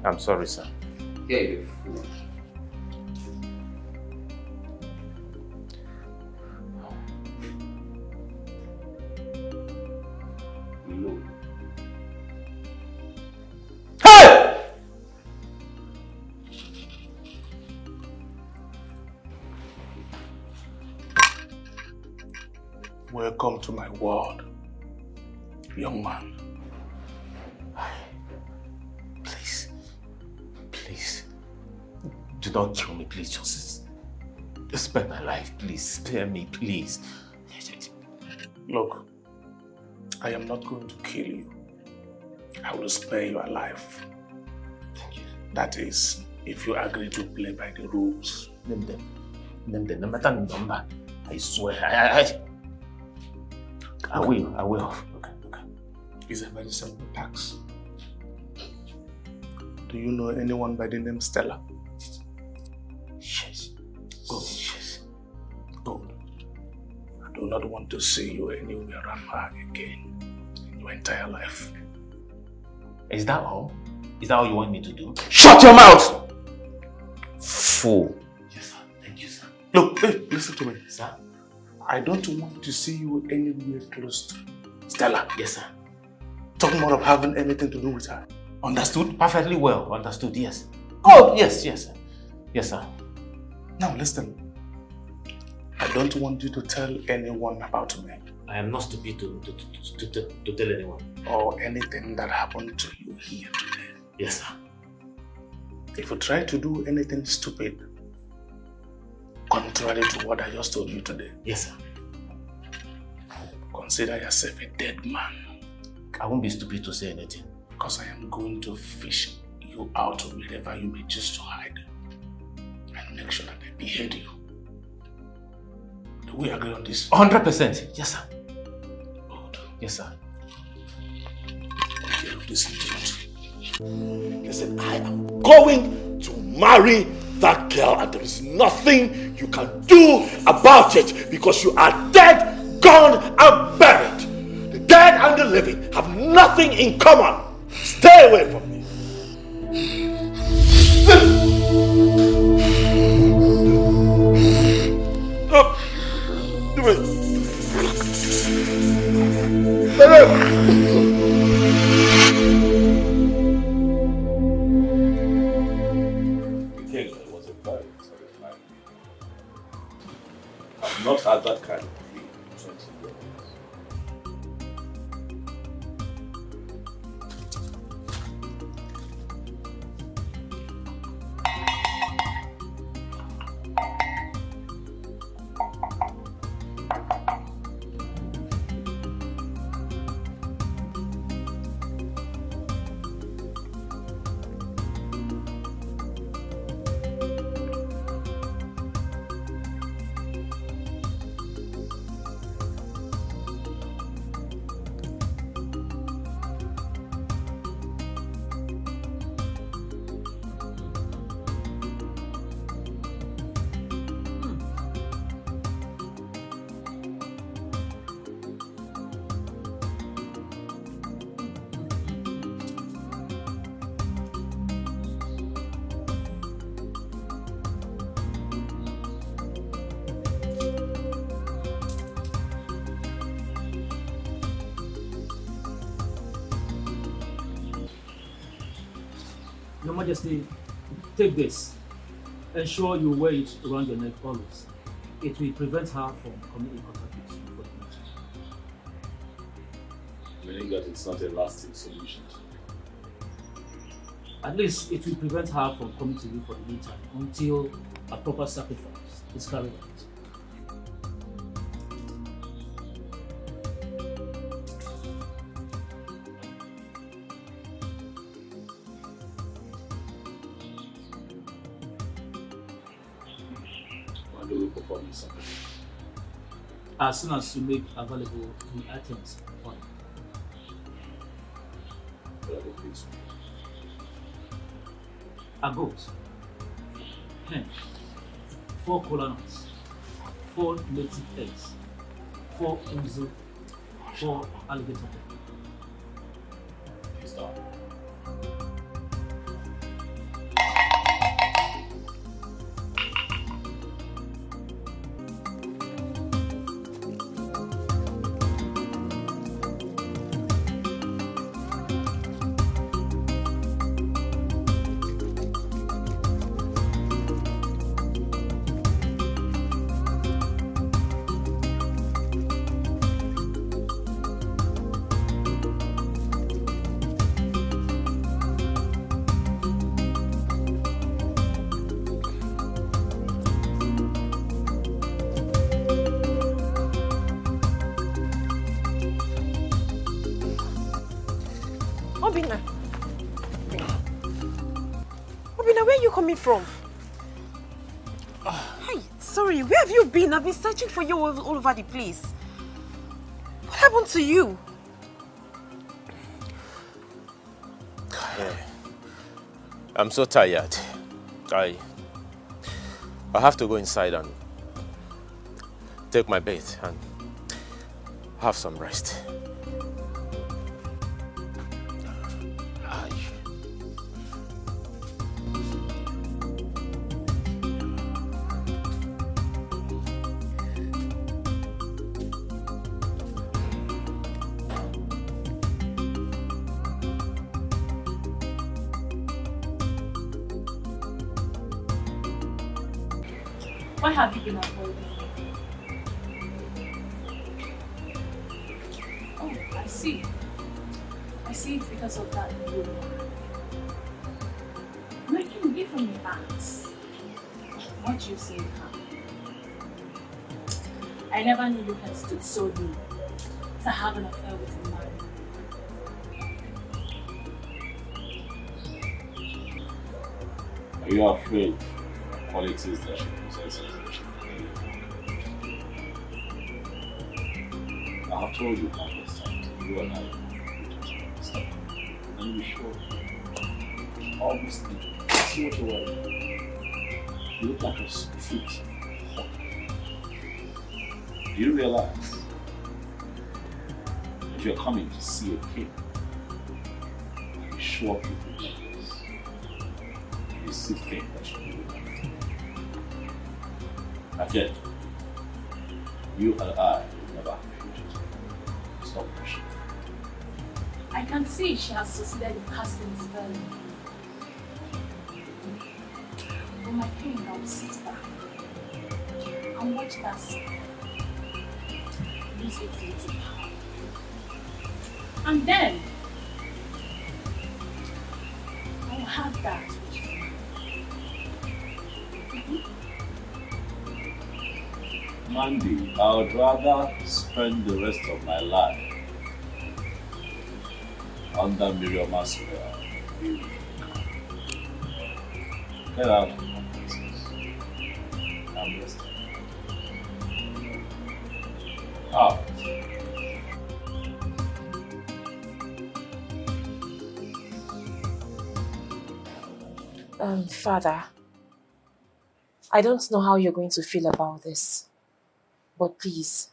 I'm sorry, sir. Yeah, you fool. No. Welcome to my world, young man. Please, do not kill me, please. Just spare my life, please. Spare me, please. Look, I am not going to kill you. I will spare your life. Thank you. That is, if you agree to play by the rules. Name them. No matter the number. I swear. I will. Okay. It's a very simple task. Do you know anyone by the name Stella? Yes. Good. I do not want to see you anywhere around her again in your entire life. Is that all? Is that all you want me to do? Shut your mouth! Fool. Yes, sir. Thank you, sir. Look, hey, listen to me. Sir? I don't want to see you anywhere close to Stella. Yes, sir. Talking more of having anything to do with her. Understood? Perfectly well. Understood, yes. Oh, yes, sir. Yes, sir. Now listen. I don't want you to tell anyone about me. I am not stupid to tell anyone. Or anything that happened to you here today. Yes, sir. If you try to do anything stupid, contrary to what I just told you today. Yes, sir. Consider yourself a dead man. I won't be stupid to say anything. Because I am going to fish you out wherever you may choose to hide. And make sure that I behead you. Do we agree on this? 100%. Yes, sir. Good. Yes, sir. Okay, listen to it. Listen, I am going to marry that girl and there is nothing you can do about it because you are dead, gone and buried. The dead and the living have nothing in common. Stay away from me. Look, do it. I've not had that kind of feeling in 20 years. Your Majesty, take this. Ensure you wear it around your neck always. It will prevent her from coming in contact with you for the future. Meaning that it's not a lasting solution. At least it will prevent her from coming to you for the meantime until a proper sacrifice is carried out. When do we perform this sacrifice? As soon as you make available 3 items for it. What are the things? A goat, hen, 4 kola nuts, 4 native eggs, 4 unzu, 4 alligator pepper. It's done. Obina. Obina, where are you coming from? Hey, sorry, where have you been? I've been searching for you all over the place. What happened to you? Yeah. I'm so tired. I have to go inside and take my bath and have some rest. Why have you been avoiding me? Oh, I see. I see it's because of that good one. Making me from the acts. What you say, huh? I never knew you had stood so low to have an affair with a man. Are you afraid of qualities that she possesses that she can? I have told you countless times, you and I don't understand. And you sure? Obviously, see what you're wearing. You look like a street hawk. Do you realize if you're coming to see a king, I'm sure people like this. You still think that you do that. Again, you and I will never have a future together. Stop pushing. I can see she has succeeded in casting a spell on me. But my king, I will sit back and watch that spell lose its little power. And then I will have that which is mine. Mandy, I would rather spend the rest of my life under Miriam's spell. Get out of my business. I'm listening. Out. Father, I don't know how you're going to feel about this, but please,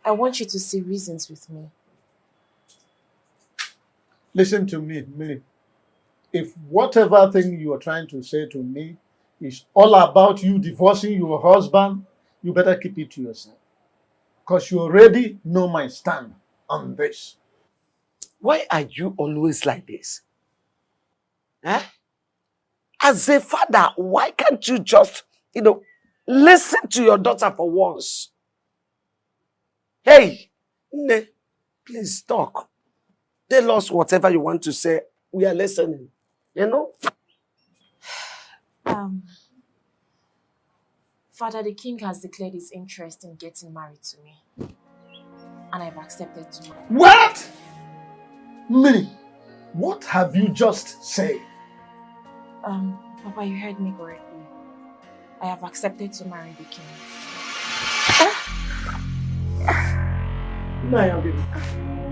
I want you to see reasons with me. Listen to me, Millie. If whatever thing you are trying to say to me is all about you divorcing your husband, you better keep it to yourself. Because you already know my stand on this. Why are you always like this? Eh? As a father, why can't you just, listen to your daughter for once? Hey, Nne, please talk. Tell us whatever you want to say. We are listening. Father, the king has declared his interest in getting married to me. And I've accepted to marry. What? Millie, what have you just said? Papa, you heard me correctly. I have accepted to marry the king.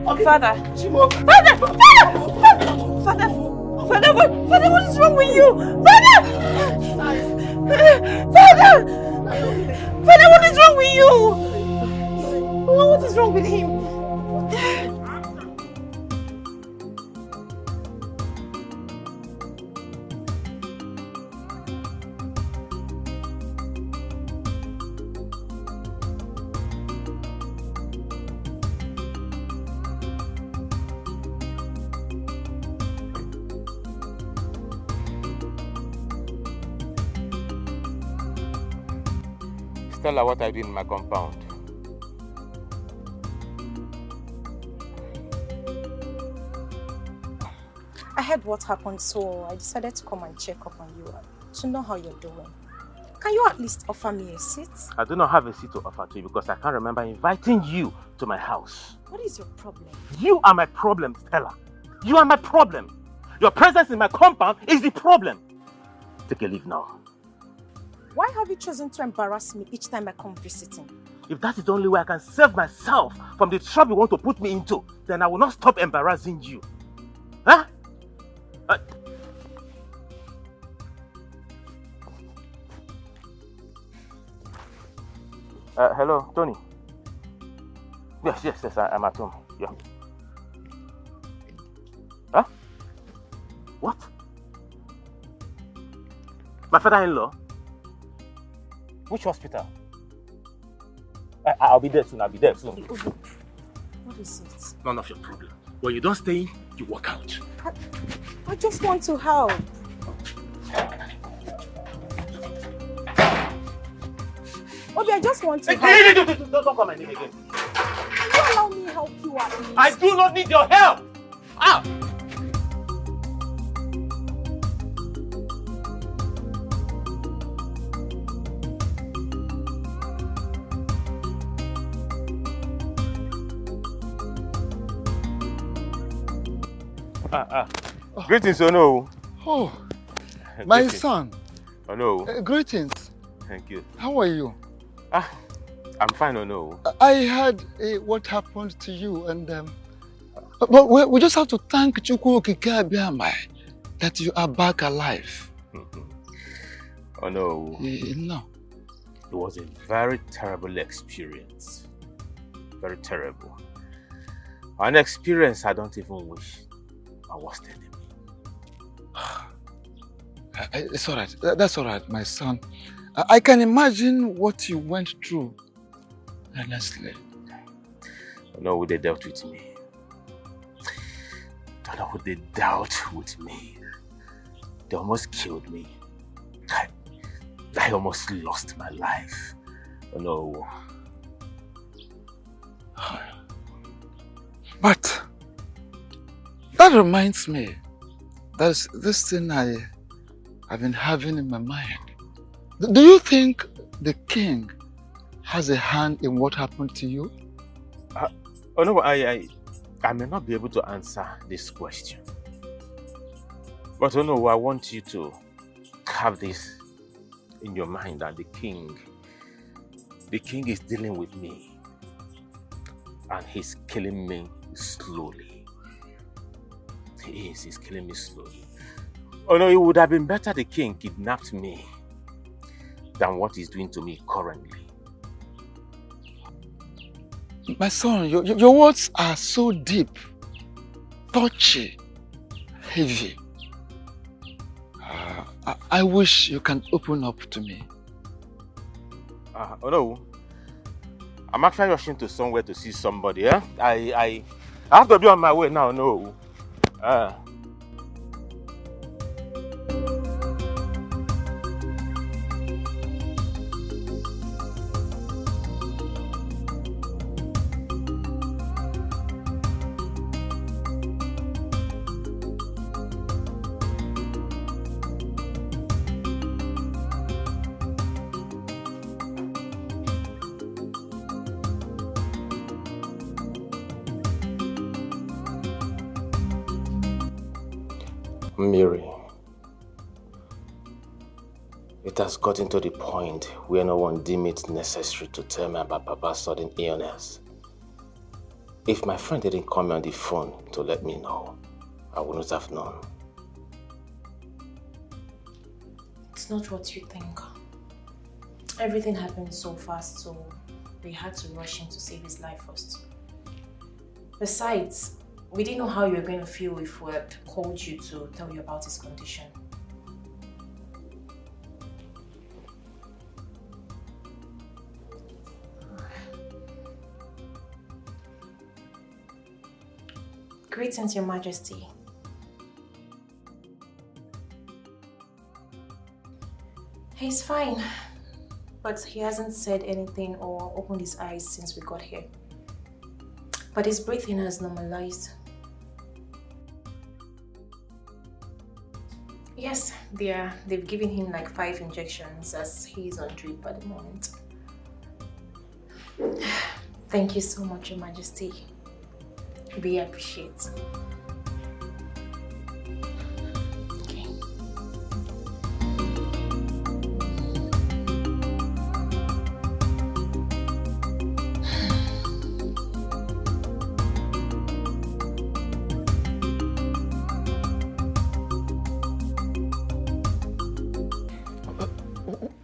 Okay. Father! Father, what is wrong with you? Father, what is wrong with you? What is wrong with him? Tell her what I did in my compound. I heard what happened, so I decided to come and check up on you to know how you're doing. Can you at least offer me a seat? I do not have a seat to offer to you because I can't remember inviting you to my house. What is your problem? You are my problem, Stella. You are my problem. Your presence in my compound is the problem. Take a leave now. Why have you chosen to embarrass me each time I come visiting? If that is the only way I can save myself from the trouble you want to put me into, then I will not stop embarrassing you. Huh? Hello, Tony. Yes, I'm at home. Yeah. Huh? What? My father-in-law? Which hospital? I'll be there soon. What is it? None of your problem. When you don't stay in, you walk out. I just want to help. Obi, I just want to help. Hey, don't call my name again. Can you allow me help you at least? I do not need your help! Ah! Greetings, Ono. Oh, my son. Ono. Greetings. Thank you. How are you? I'm fine, Ono. I heard what happened to you, and but we just have to thank Chukwu Okike Abiamai that you are back alive. Oh no. No. It was a very terrible experience. Very terrible. An experience I don't even wish I was telling me. It's all right. That's all right, my son. I can imagine what you went through. Honestly. No, they dealt with me. Don't know what they dealt with me. They almost killed me. I almost lost my life. No. But that reminds me, there's this thing I've been having in my mind. Do you think the king has a hand in what happened to you? Oh no, I may not be able to answer this question. But oh no, I want you to have this in your mind that the king is dealing with me. And he's killing me slowly. He's killing me slowly. Oh no, it would have been better the king kidnapped me than what he's doing to me currently. My son, your words are so deep, touchy, heavy. I wish you can open up to me. Oh no, I'm actually rushing to somewhere to see somebody. Eh? I have to be on my way now. No. Mary, it has gotten to the point where no one deemed it necessary to tell me about Papa's sudden illness. If my friend didn't call me on the phone to let me know, I wouldn't have known. It's not what you think. Everything happened so fast, so we had to rush in to save his life first. Besides, we didn't know how you were going to feel if we had called you to tell you about his condition. Greetings, Your Majesty. He's fine, but he hasn't said anything or opened his eyes since we got here. But his breathing has normalized. Yes, they've given him like 5 injections as he's on drip at the moment. Thank you so much, Your Majesty. We appreciate.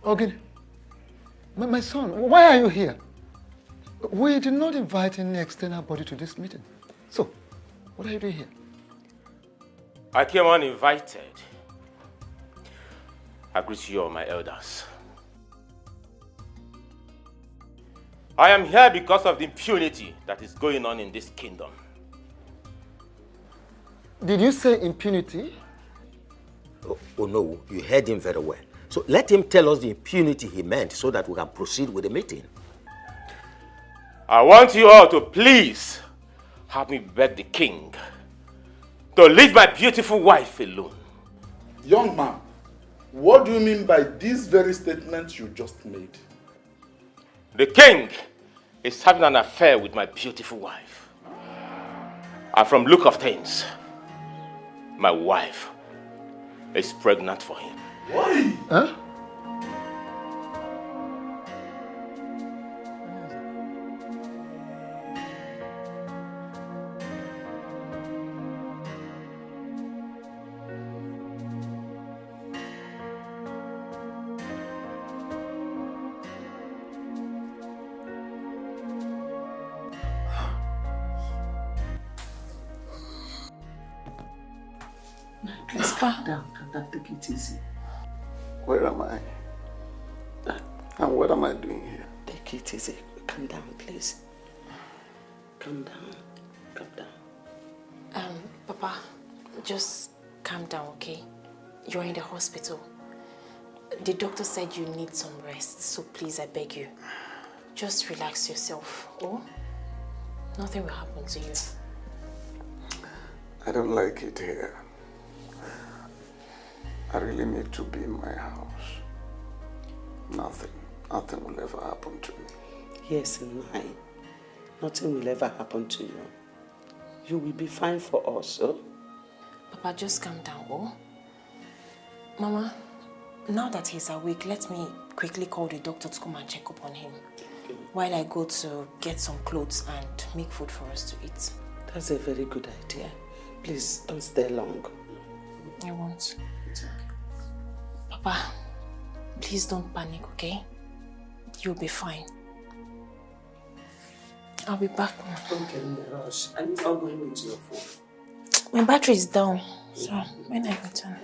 Ogin, my son, why are you here? We did not invite any external body to this meeting. So, what are you doing here? I came uninvited. I greet you all, my elders. I am here because of the impunity that is going on in this kingdom. Did you say impunity? Oh no, you heard him very well. So let him tell us the impunity he meant so that we can proceed with the meeting. I want you all to please help me beg the king to leave my beautiful wife alone. Young man, what do you mean by these very statements you just made? The king is having an affair with my beautiful wife. And from look of things, my wife is pregnant for him. Why? Huh? Please calm down, take it easy. Where am I? And what am I doing here? Take it easy. Calm down, please. Calm down. Papa, just calm down, okay? You're in the hospital. The doctor said you need some rest, so please, I beg you. Just relax yourself, oh? Nothing will happen to you. I don't like it here. I really need to be in my house. Nothing will ever happen to me. Yes, mine. Nothing will ever happen to you. You will be fine for us, oh? Papa, just calm down, oh? Mama, now that he's awake, let me quickly call the doctor to come and check up on him. While I go to get some clothes and make food for us to eat. That's a very good idea. Please, don't stay long. I won't. Papa, please don't panic, okay? You'll be fine. I'll be back now. Okay, rush. I'm not going with your phone. My battery is down, so when I return.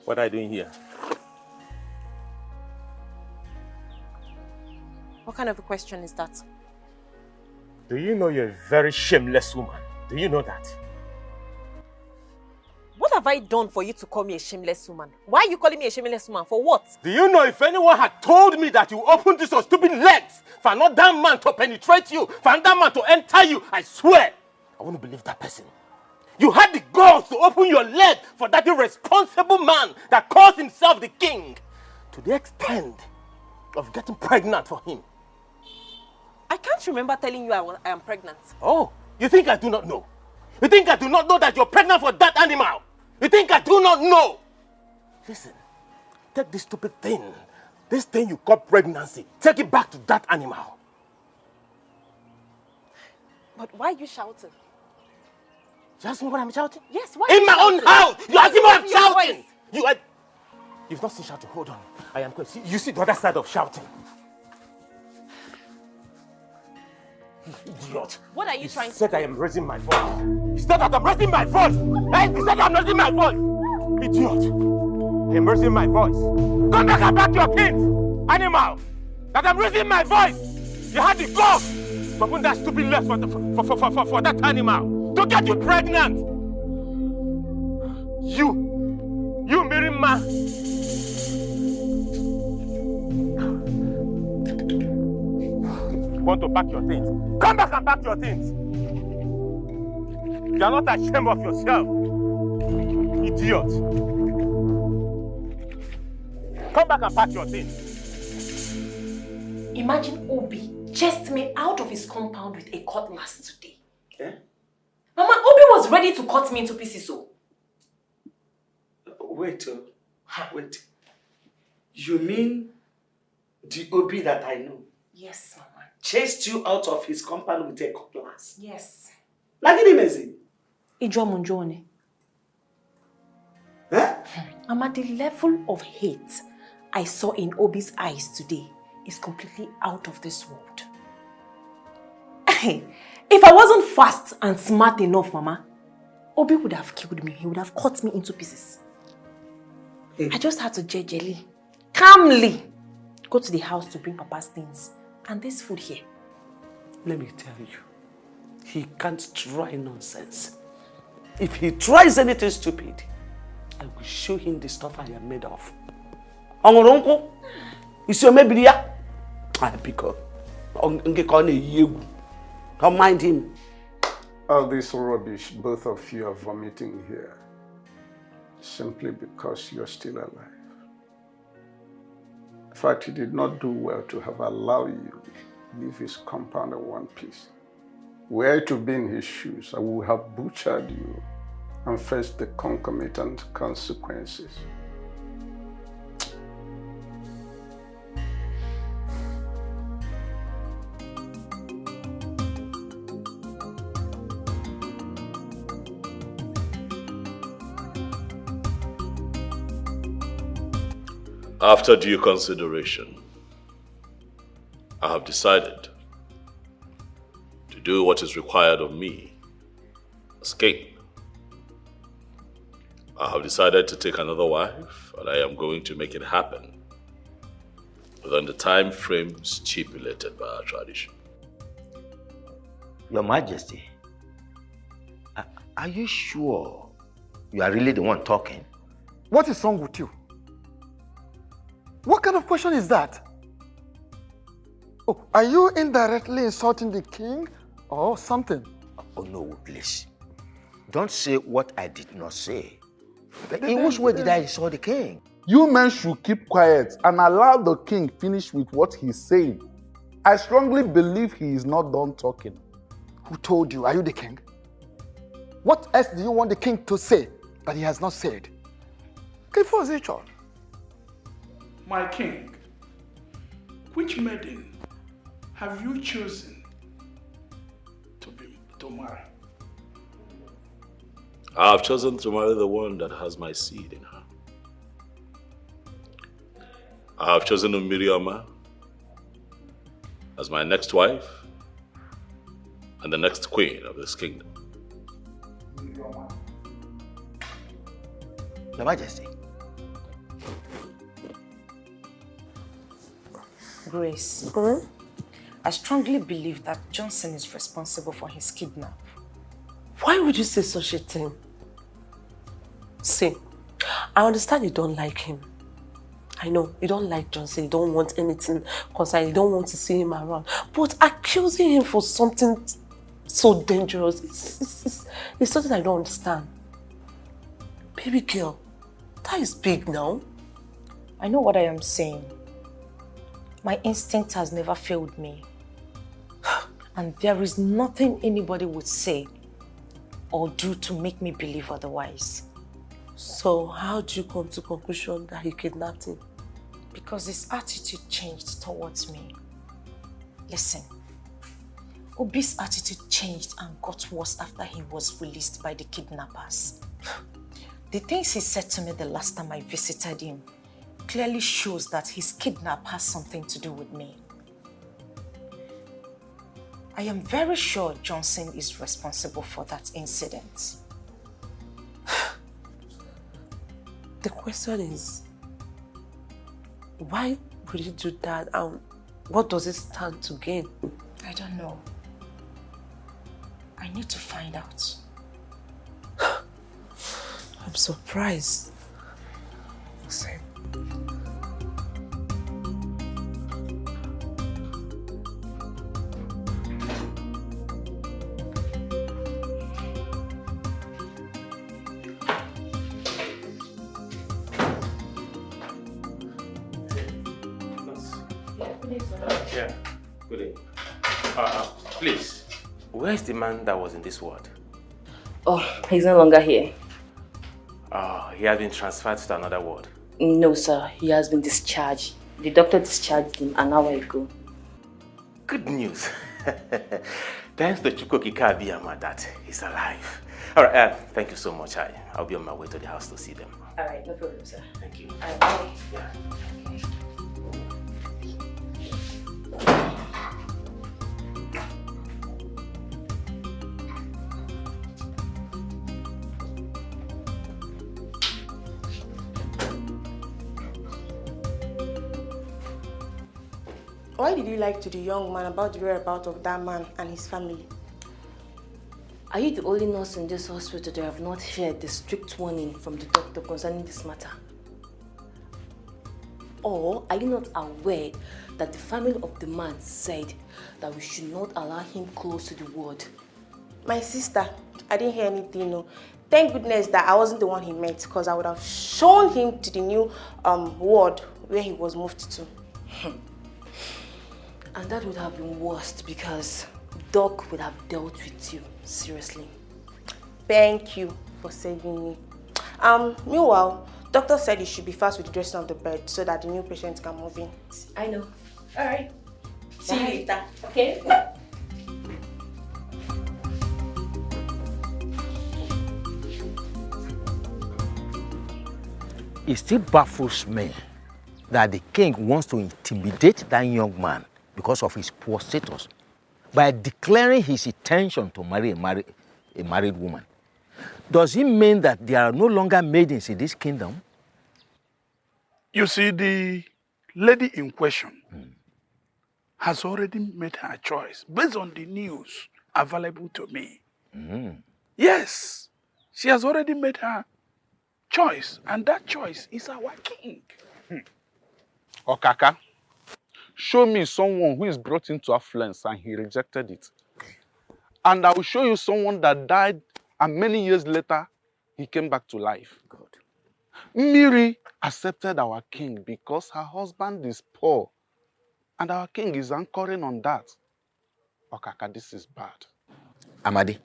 What are you doing here? What kind of a question is that? Do you know you're a very shameless woman? Do you know that? What have I done for you to call me a shameless woman? Why are you calling me a shameless woman? For what? Do you know if anyone had told me that you opened this stupid legs for another man to penetrate you, for another man to enter you, I swear, I wouldn't believe that person. You had the guts to open your leg for that irresponsible man that calls himself the king, to the extent of getting pregnant for him. I can't remember telling you I am pregnant. Oh, you think I do not know? You think I do not know that you're pregnant for that animal? You think I do not know? Listen, take this stupid thing, this thing you call pregnancy, take it back to that animal. But why are you shouting? You ask me what I'm shouting? Yes, why? In my own house! You ask me what I'm shouting! Voice. You've not seen shouting. Hold on. I am going. See, you see the other side of shouting. Idiot. What are you trying to do? He said I am raising my voice. He said that I'm raising my voice. Hey, he said I'm raising my voice. Idiot. I am raising my voice. Come back and back your kids. Animal. That I'm raising my voice. You had the ghost to open that stupid left for that animal. To get you pregnant. You marrying man. Want to pack your things? Come back and pack your things. You are not ashamed of yourself. idiot. Come back and pack your things. Imagine Obi chased me out of his compound with a cutlass today. Eh? Mama, Obi was ready to cut me into pieces. Wait. You mean the Obi that I know? Yes, Mama. Chased you out of his compound with a cutlass? Yes. Lagini mezi? Ijuamunjone. Mama, the level of hate I saw in Obi's eyes today is completely out of this world. If I wasn't fast and smart enough, Mama, Obi would have killed me. He would have cut me into pieces. I just had to gingerly, calmly go to the house to bring Papa's things and this food here. Let me tell you, he can't try nonsense. If he tries anything stupid, I will show him the stuff I am made of. Ongoronko, is your maybe ya? I pick up. Don't mind him. All this rubbish both of you are vomiting here, simply because you're still alive. In fact, he did not do well to have allowed you to leave his compound in one piece. Were I to be in his shoes, I would have butchered you and faced the concomitant consequences. After due consideration, I have decided to do what is required of me as king. I have decided to take another wife, and I am going to make it happen within the time frame stipulated by our tradition. Your Majesty, are you sure you are really the one talking? What is wrong with you? What kind of question is that? Oh, are you indirectly insulting the king or something? Oh no, please. Don't say what I did not say. In which way did I insult the king? You men should keep quiet and allow the king finish with what he's saying. I strongly believe he is not done talking. Who told you? Are you the king? What else do you want the king to say that he has not said? My king, which maiden have you chosen to marry? I have chosen to marry the one that has my seed in her. I have chosen Miriama as my next wife and the next queen of this kingdom. Your Majesty. Grace, I strongly believe that Johnson is responsible for his kidnap. Why would you say such a thing? See, I understand you don't like him. I know, you don't like Johnson, you don't want anything concerning, you don't want to see him around. But accusing him for something so dangerous, it's something I don't understand. Baby girl, that is big now. I know what I am saying. My instinct has never failed me. And there is nothing anybody would say or do to make me believe otherwise. So how do you come to the conclusion that he kidnapped him? Because his attitude changed towards me. Listen, Obi's attitude changed and got worse after he was released by the kidnappers. The things he said to me the last time I visited him clearly shows that his kidnap has something to do with me. I am very sure Johnson is responsible for that incident. The question is, why would you do that and what does it stand to gain? I don't know. I need to find out. I'm surprised. Same. Good day, sir. Yeah, good day. Please, where's the man that was in this ward? Oh, he's no longer here. He has been transferred to another ward. No, sir. He has been discharged. The doctor discharged him an hour ago. Good news. Thanks to Chukwukika Abiyama that he's alive. All right, thank you so much. I'll be on my way to the house to see them. All right, no problem, sir. Thank you. All right, bye. Yeah. Why did you lie to the young man about the whereabouts of that man and his family? Are you the only nurse in this hospital that have not heard the strict warning from the doctor concerning this matter? Or are you not aware that the family of the man said that we should not allow him close to the ward? My sister, I didn't hear anything, no. Thank goodness that I wasn't the one he met, because I would have shown him to the new ward where he was moved to. And that would have been worst because Doc would have dealt with you seriously. Thank you for saving me. Meanwhile, doctor said you should be fast with the dressing of the bed so that the new patient can move in. I know. All right. See you later. Okay. It still baffles me that the king wants to intimidate that young man because of his poor status by declaring his intention to marry a married woman. Does it mean that there are no longer maidens in this kingdom? You see, the lady in question has already made her choice based on the news available to me. Yes, she has already made her choice, and that choice is our king. Okaka, show me someone who is brought into affluence and he rejected it. And I will show you someone that died and many years later, he came back to life. God. Miri accepted our king because her husband is poor. And our king is anchoring on that. Okaka, this is bad. Amadi,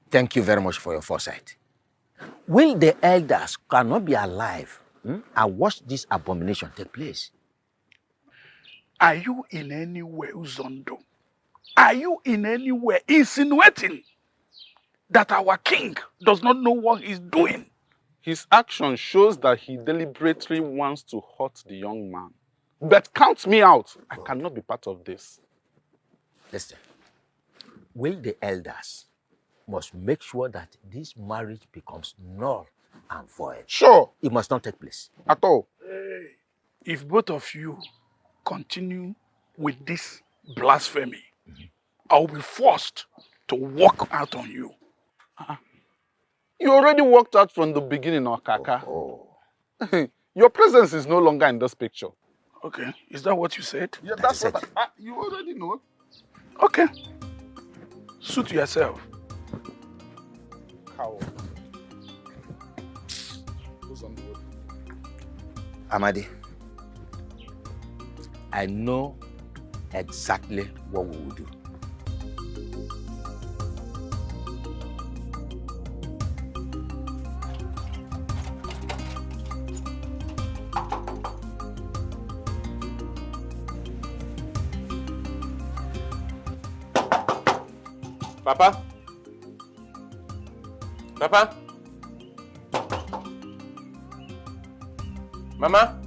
thank you very much for your foresight. Will the elders cannot be alive and watch this abomination take place? Are you in any way, Uzondo? Are you in any way insinuating that our king does not know what he's doing? His action shows that he deliberately wants to hurt the young man. But count me out. I cannot be part of this. Listen, will the elders must make sure that this marriage becomes null and void? Sure. It must not take place. At all. Hey, if both of you continue with this blasphemy, I will be forced to walk out on you. You already walked out from the beginning, Okaka. Your presence is no longer in this picture. Okay, is that what you said? Yeah, that's what you already know. Okay. Suit yourself. Coward. Who's on the road? Amadi, I know exactly what we will do. Papa? Papa? Mama?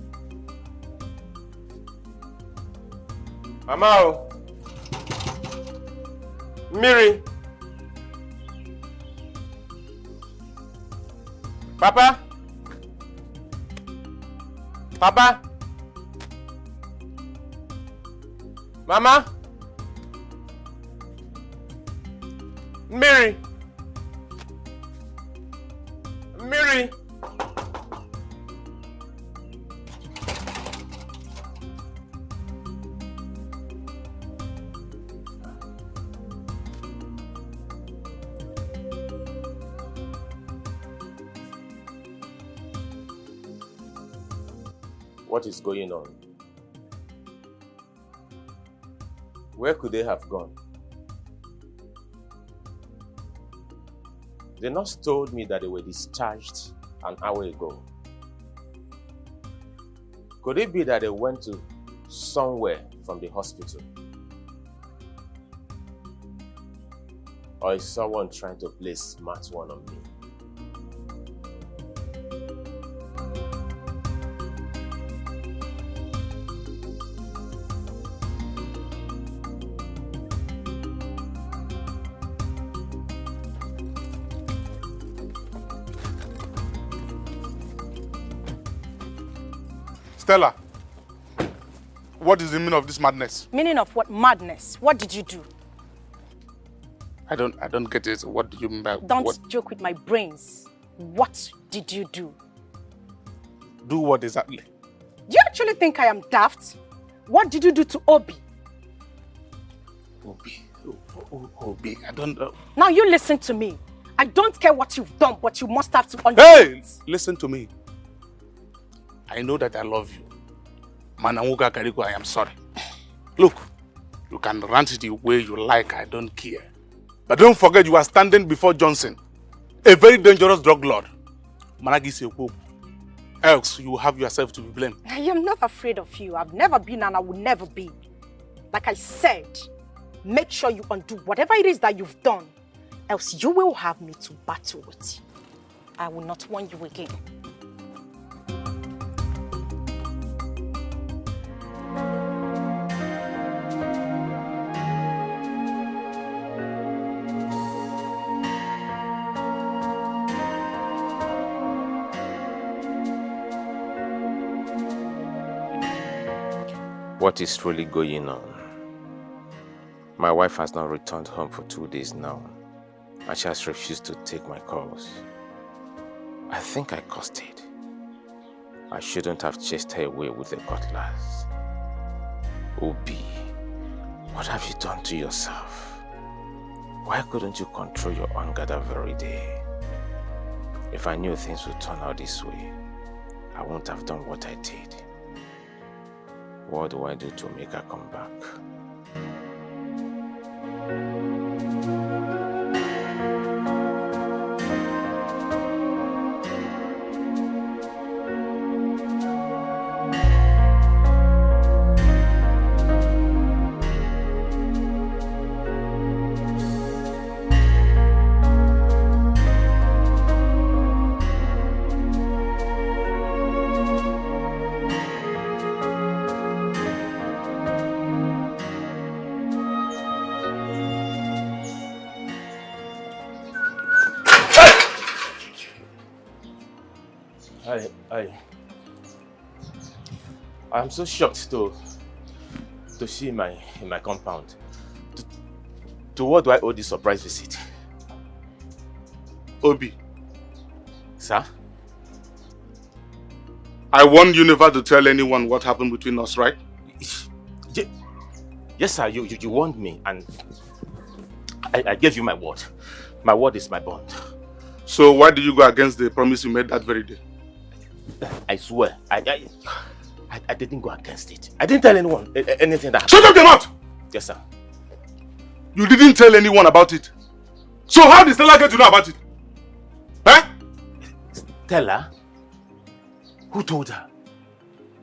Mama? Oh. Miri? Papa? Papa? Mama? Miri? Miri? What is going on? Where could they have gone? The nurse told me that they were discharged an hour ago. Could it be that they went to somewhere from the hospital? Or is someone trying to play smart one on me? Stella, what is the meaning of this madness? Meaning of what? Madness. What did you do? I don't get it. What do you mean by Don't what? joke with my brains. What did you do? Do what exactly? Do you actually think I am daft? What did you do to Obi? Obi, I don't know. Now you listen to me. I don't care what you've done, but you must have to understand. Hey, listen to me. I know that I love you. Manamuga Kariko, I am sorry. Look, you can rant the way you like, I don't care. But don't forget you are standing before Johnson, a very dangerous drug lord. Managi Seku. Else you will have yourself to be blamed. I am not afraid of you. I've never been and I will never be. Like I said, make sure you undo whatever it is that you've done. Else you will have me to battle with you. I will not warn you again. What is really going on? My wife has not returned home for 2 days now, and she has refused to take my calls. I think I caused it. I shouldn't have chased her away with a cutlass. Obi, what have you done to yourself? Why couldn't you control your anger that very day? If I knew things would turn out this way, I wouldn't have done what I did. What do I do to make her come back? I'm so shocked to see in my compound. To what do I owe this surprise visit? Obi. Sir? I warned you never to tell anyone what happened between us, right? Yes, sir. You warned me, and I gave you my word. My word is my bond. So why did you go against the promise you made that very day? I swear, I didn't go against it. I didn't tell anyone anything that happened. Shut up your mouth! Yes, sir. You didn't tell anyone about it. So how did Stella get to know about it? Huh? Stella? Who told her?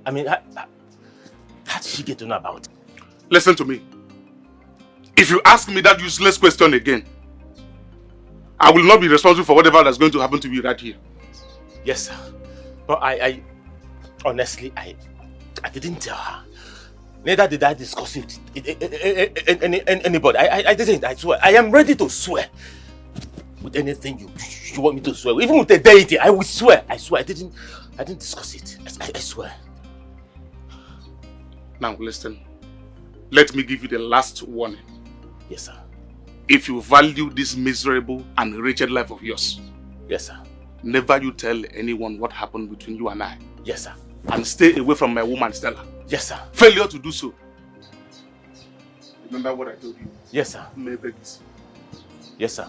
I mean, how did she get to know about it? Listen to me. If you ask me that useless question again, I will not be responsible for whatever that's going to happen to me right here. Yes, sir. But I honestly, I didn't tell her. Neither did I discuss it with anybody. I didn't, I swear. I am ready to swear. With anything you want me to swear. Even with the deity, I will swear. I swear. I didn't discuss it. I swear. Now listen. Let me give you the last warning. Yes, sir. If you value this miserable and wretched life of yours. Yes, sir. Never you tell anyone what happened between you and I. Yes, sir. And stay away from my woman, Stella. Yes, sir. Failure to do so. Remember what I told you? Yes, sir. Yes, sir.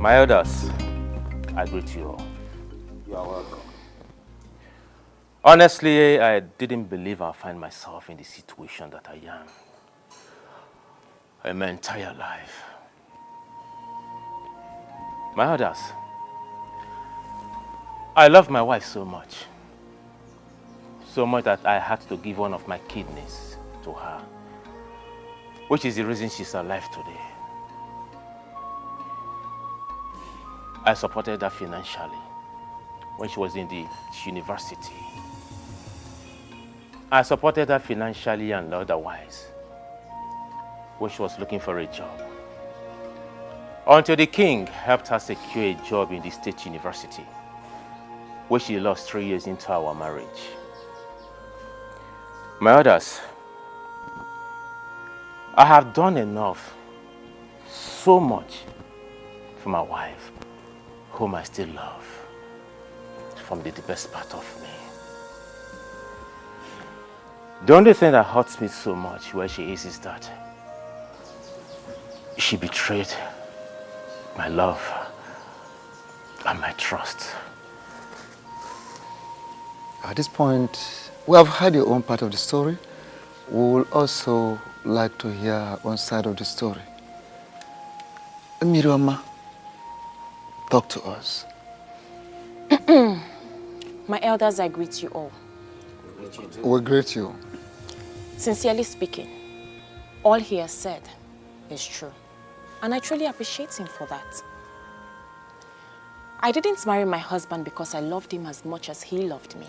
My elders, I greet you all. You are welcome. Honestly, I didn't believe I'd find myself in the situation that I am in my entire life. My elders, I love my wife so much. So much that I had to give one of my kidneys to her, which is the reason she's alive today. I supported her financially when she was in the university. I supported her financially and otherwise when she was looking for a job. Until the king helped her secure a job in the state university, where she lost 3 years into our marriage. My others, I have done enough, so much, for my wife, whom I still love, from the best part of me. The only thing that hurts me so much where she is that she betrayed my love and my trust. At this point, we have heard your own part of the story. We will also like to hear our own side of the story. Miriama, talk to us. My elders, I greet you all. We greet you. Sincerely speaking, all he has said is true. And I truly appreciate him for that. I didn't marry my husband because I loved him as much as he loved me.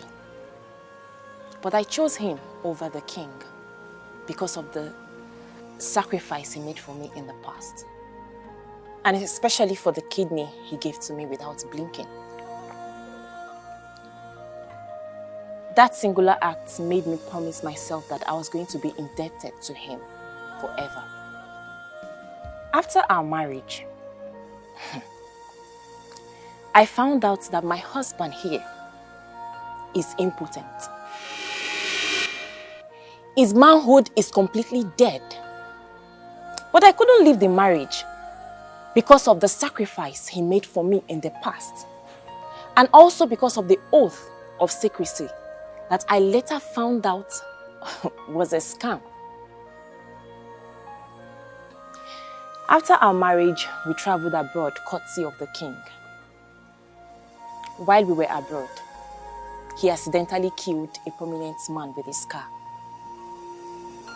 But I chose him over the king because of the sacrifice he made for me in the past. And especially for the kidney he gave to me without blinking. That singular act made me promise myself that I was going to be indebted to him forever. After our marriage, I found out that my husband here is impotent. His manhood is completely dead. But I couldn't leave the marriage because of the sacrifice he made for me in the past. And also because of the oath of secrecy that I later found out was a scam. After our marriage, we traveled abroad courtesy of the king. While we were abroad, he accidentally killed a prominent man with his car.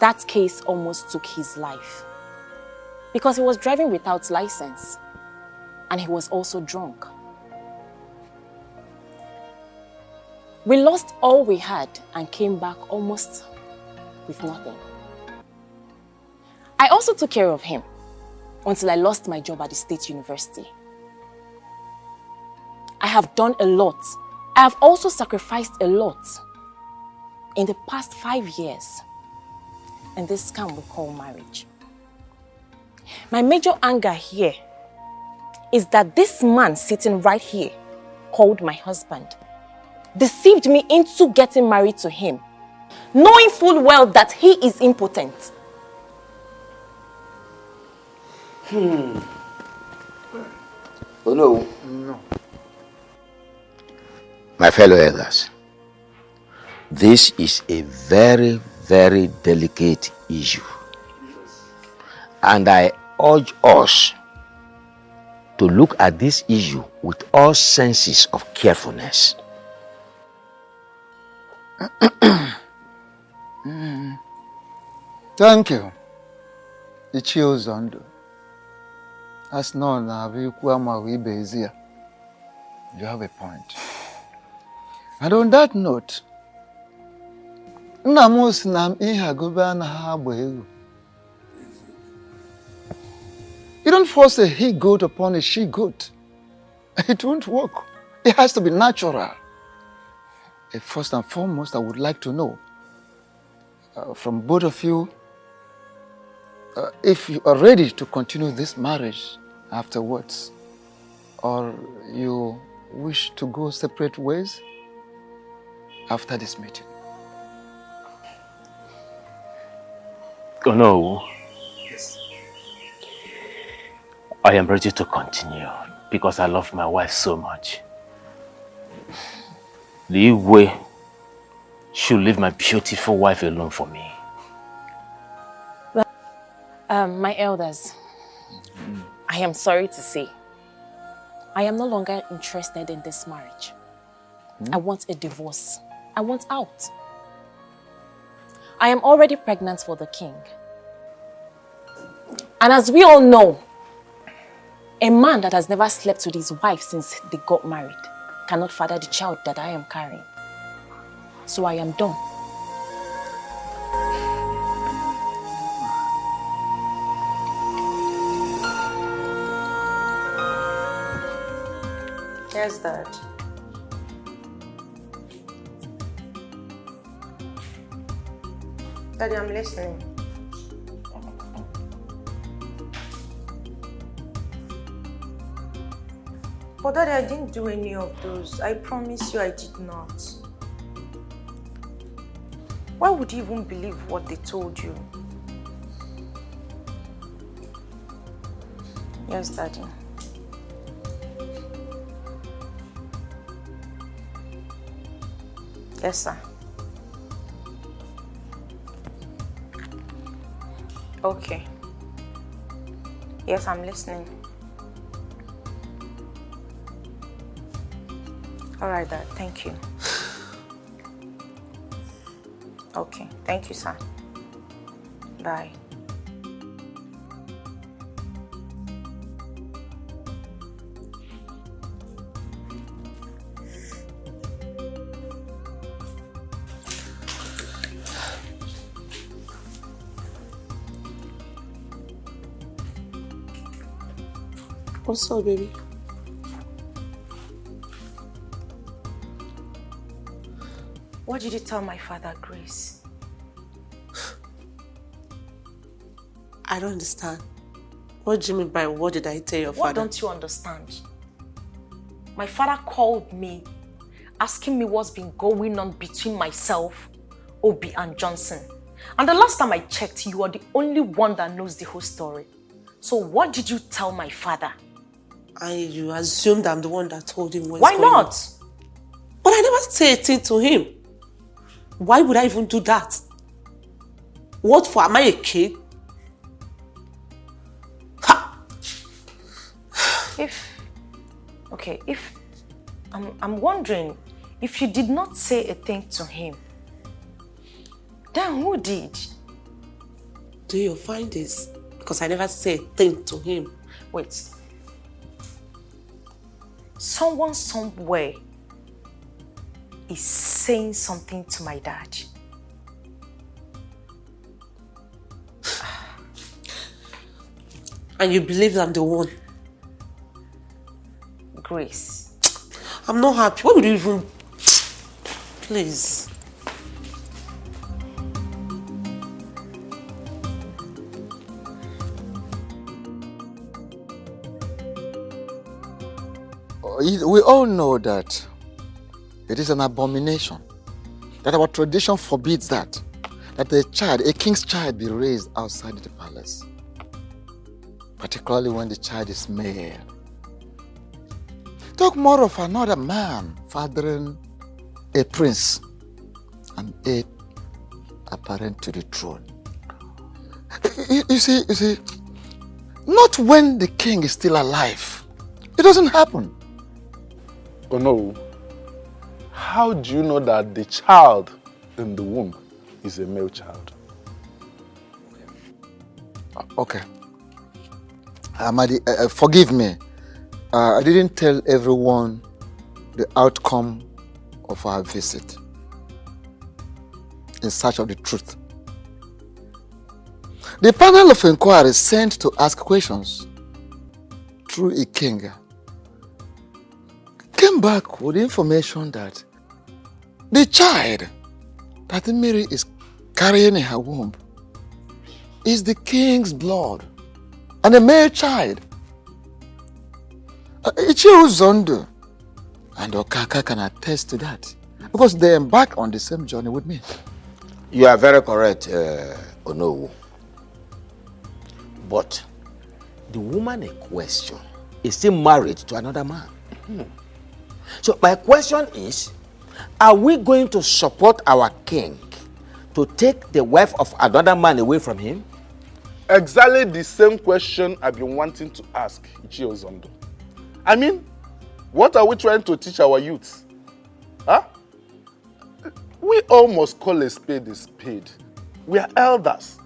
That case almost took his life because he was driving without license and he was also drunk. We lost all we had and came back almost with nothing. I also took care of him until I lost my job at the state university. I have done a lot. I have also sacrificed a lot in the past 5 years in this scam we call marriage. My major anger here is that this man sitting right here, called my husband, deceived me into getting married to him, knowing full well that he is impotent. Oh no. No. My fellow elders, this is a very, very delicate issue. And I urge us to look at this issue with all senses of carefulness. Thank you. Ichie Uzondo. As known, you have a point. And on that note, you don't force a he-goat upon a she-goat. It won't work. It has to be natural. First and foremost, I would like to know from both of you if you are ready to continue this marriage afterwards, or you wish to go separate ways after this meeting. Oh no. Yes. I am ready to continue. because I love my wife so much. The Igwe should leave my beautiful wife alone for me. My elders, I am sorry to say, I am no longer interested in this marriage. I want a divorce. I want out. I am already pregnant for the king. And as we all know, a man that has never slept with his wife since they got married cannot father the child that I am carrying. So I am done. Yes, Dad. Daddy, I'm listening. But Daddy, I didn't do any of those. I promise you I did not. Why would you even believe what they told you? Yes, Daddy. Yes, sir. Okay. Yes, I'm listening. All right, Dad. Thank you. Okay. Thank you, sir. Bye. What's up, baby? What did you tell my father, Grace? I don't understand. What do you mean by what did I tell your father? What don't you understand? My father called me, asking me what's been going on between myself, Obi, and Johnson. And the last time I checked, you are the only one that knows the whole story. So what did you tell my father? You assumed I'm the one that told him what's Why going on. not? But I never said a thing to him. Why would I even do that? What for? Am I a kid? I'm wondering, if you did not say a thing to him, then who did? Do you find this? Because I never said a thing to him. Wait. Someone somewhere is saying something to my dad. And you believe I'm the one? Grace. I'm not happy. Why would you even... Please. We all know that it is an abomination, that our tradition forbids that a king's child be raised outside the palace, particularly when the child is male. Talk more of another man fathering a prince and heir apparent to the throne. You see, not when the king is still alive. It doesn't happen. Oh no. How do you know that the child in the womb is a male child? Okay. Amadi, forgive me. I didn't tell everyone the outcome of our visit in search of the truth. The panel of inquiry sent to ask questions through a king came back with information that the child that Mary is carrying in her womb is the king's blood and a male child. Ichiro Zondo and Okaka can attest to that because they embarked on the same journey with me. You are very correct, Onowu. But the woman in question is still married to another man. So my question is, are we going to support our king to take the wife of another man away from him? Exactly the same question I've been wanting to ask Ichie Ozondo. I mean, what are we trying to teach our youths? Huh? We all must call a spade a spade. We are elders.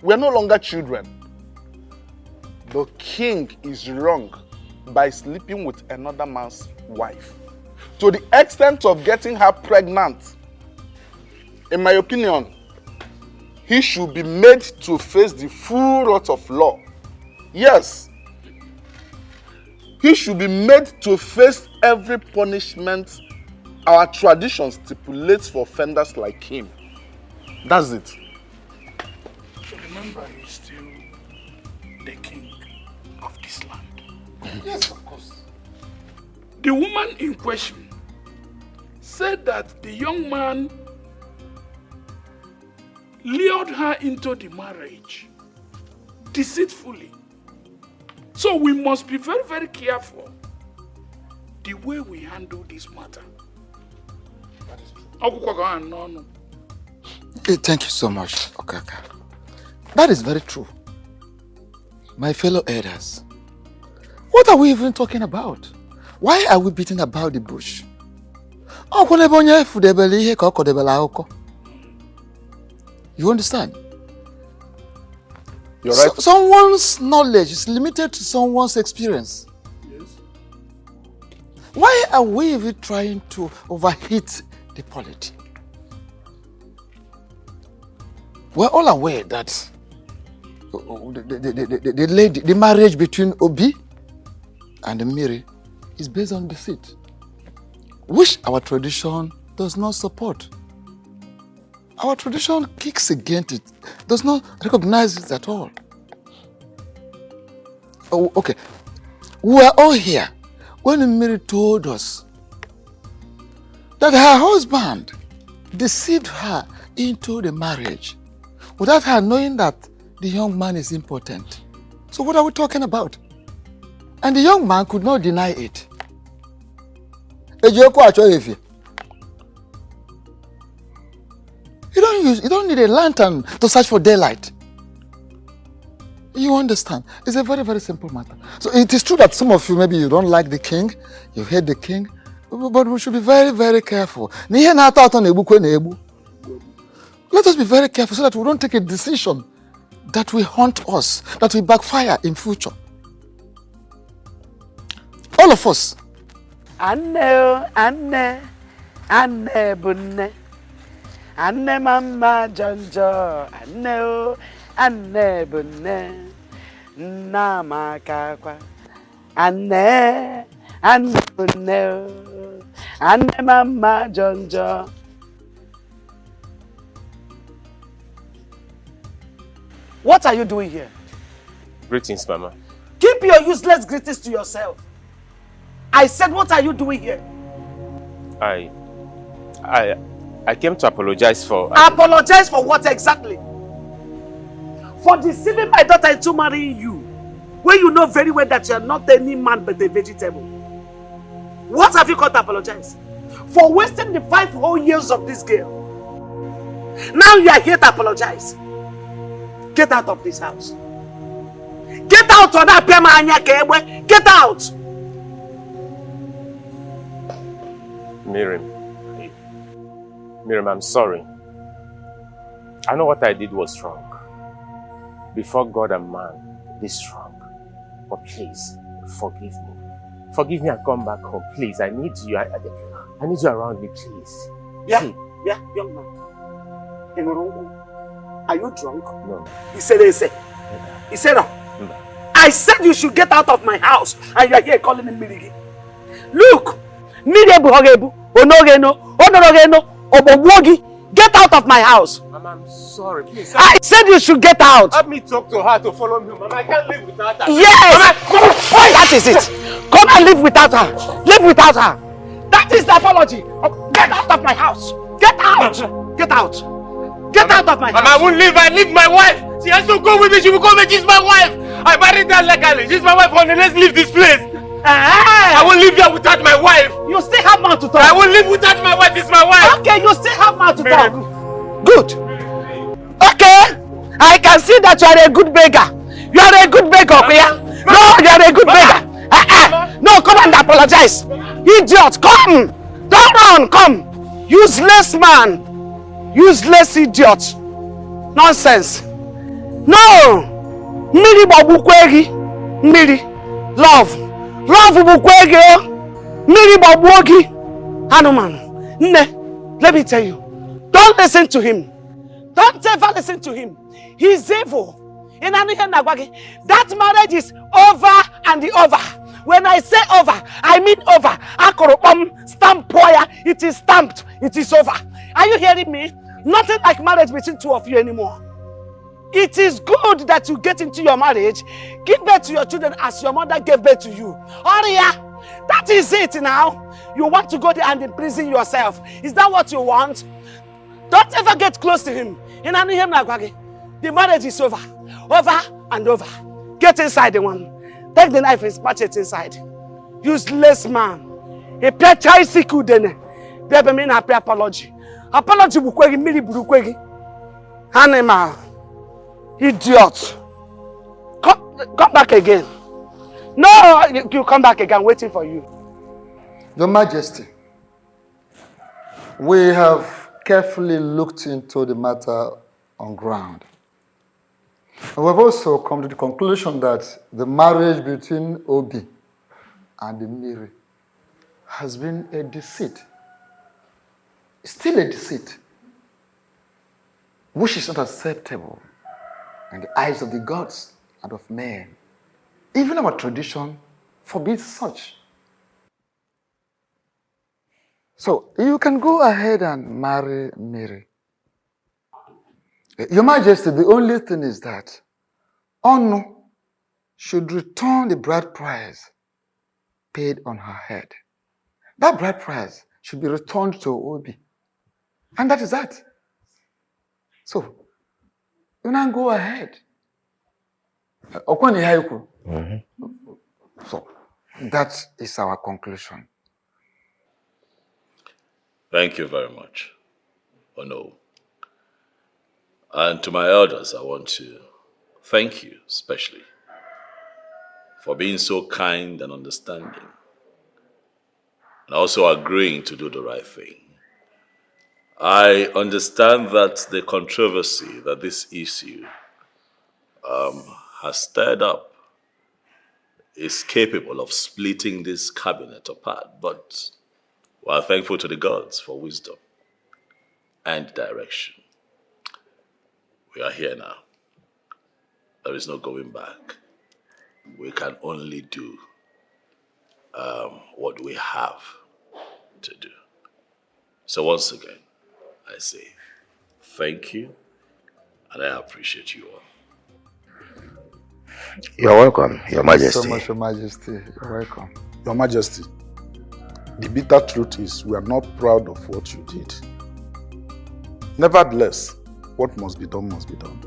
We are no longer children. The king is wrong by sleeping with another man's wife, to the extent of getting her pregnant. In my opinion, he should be made to face the full wrath of law. Yes, he should be made to face every punishment our tradition stipulates for offenders like him. That's it. So remember, he's still the king of this land. Yes, of course. The woman in question said that the young man lured her into the marriage deceitfully. So we must be very, very careful the way we handle this matter. Thank you so much, Okaka. That is very true. My fellow elders, what are we even talking about? Why are we beating about the bush? You understand? You're right. Someone's knowledge is limited to someone's experience. Yes. Why are we even trying to overheat the polity? We're all aware that the marriage between Obi and Miri is based on deceit, which our tradition does not support. Our tradition kicks against it, does not recognize it at all. Oh, okay. We are all here when Miri told us that her husband deceived her into the marriage without her knowing that the young man is impotent. So what are we talking about? And the young man could not deny it. You don't need a lantern to search for daylight. You understand? It's a very, very simple matter. So it is true that some of you, maybe you don't like the king, you hate the king, but we should be very, very careful. Let us be very careful so that we don't take a decision that will haunt us, that will backfire in future. All of us. Anne bunne. Anne mama jonjo. Anne bunne. Nama kakwa. Anne bunne. Anne mama jonjo. What are you doing here? Greetings, Mama. Keep your useless greetings to yourself. I said, what are you doing here? I came to apologize for... Apologize for what exactly? For deceiving my daughter into marrying you, when you know very well that you are not any man but a vegetable. What have you got to apologize? For wasting the 5 whole years of this girl. Now you are here to apologize. Get out of this house. Get out of that pema anya kebwe. Get out. Miriam, I'm sorry. I know what I did was wrong. Before God and man, this wrong. But please, forgive me. Forgive me and come back home. Please, I need you. I need you around me, please. Yeah, young man. Are you drunk? No. He said, no. I said you should get out of my house and you are here calling me Mirigi. Look! Get out of my house! Mama, I'm sorry. Please. I said you should get out! Help me talk to her to follow me. Mama, I can't live without her. Yes! Mama, that is it! Come and live without her! Live without her! That is the apology! Get out of my house! Get out! Get out! Get out of my house! Mama, I won't leave. I need my wife. She has to go with me. She will go with me. She's my wife. I married her legally. She's my wife. Honey, let's leave this place. I won't live here without my wife. You still have mouth to talk. I won't live without my wife. It's my wife. Okay, you still have mouth to talk. Good. Okay. I can see that you are a good beggar. You are a good beggar, Okuya. No, you are a good beggar. No, come and apologize. Idiot, come. Don't run, come. Useless man. Useless idiot. Nonsense. No. Miri babukwegi. Miri. Love. Love bukwegi. Miri babuogi. Hanuman. Ne. Let me tell you. Don't listen to him. Don't ever listen to him. He's evil. That marriage is over and over. When I say over, I mean over. Stamp poya. It is stamped. It is over. Are you hearing me? Nothing like marriage between two of you anymore. It is good that you get into your marriage, give birth to your children as your mother gave birth to you. Oria, that is it now. You want to go there and imprison yourself. Is that what you want? Don't ever get close to him. The marriage is over. Over and over. Get inside the one. Take the knife and smash it inside. Useless man. A pechai siku dene. Bebe mean happy apology. Apology bukwegi mili bukwegi. Animal. Idiot. Come back again. No, you come back again. Waiting for you. Your Majesty, we have carefully looked into the matter on ground. And we've also come to the conclusion that the marriage between Obi and Miri has been a deceit. Still a deceit, which is not acceptable in the eyes of the gods and of men. Even our tradition forbids such. So you can go ahead and marry Miri. Your Majesty, the only thing is that Onu should return the bride price paid on her head. That bride price should be returned to Obi. And that is that. So, you now go ahead. So, that is our conclusion. Thank you very much, Ono. And to my elders, I want to thank you especially for being so kind and understanding and also agreeing to do the right thing. I understand that the controversy that this issue has stirred up is capable of splitting this cabinet apart, but we are thankful to the gods for wisdom and direction. We are here now. There is no going back. We can only do what we have to do. So once again, I say thank you, and I appreciate you all. You're welcome, Your Majesty. Thank you so much, Your Majesty. You're welcome. Your Majesty, the bitter truth is we are not proud of what you did. Nevertheless, what must be done must be done.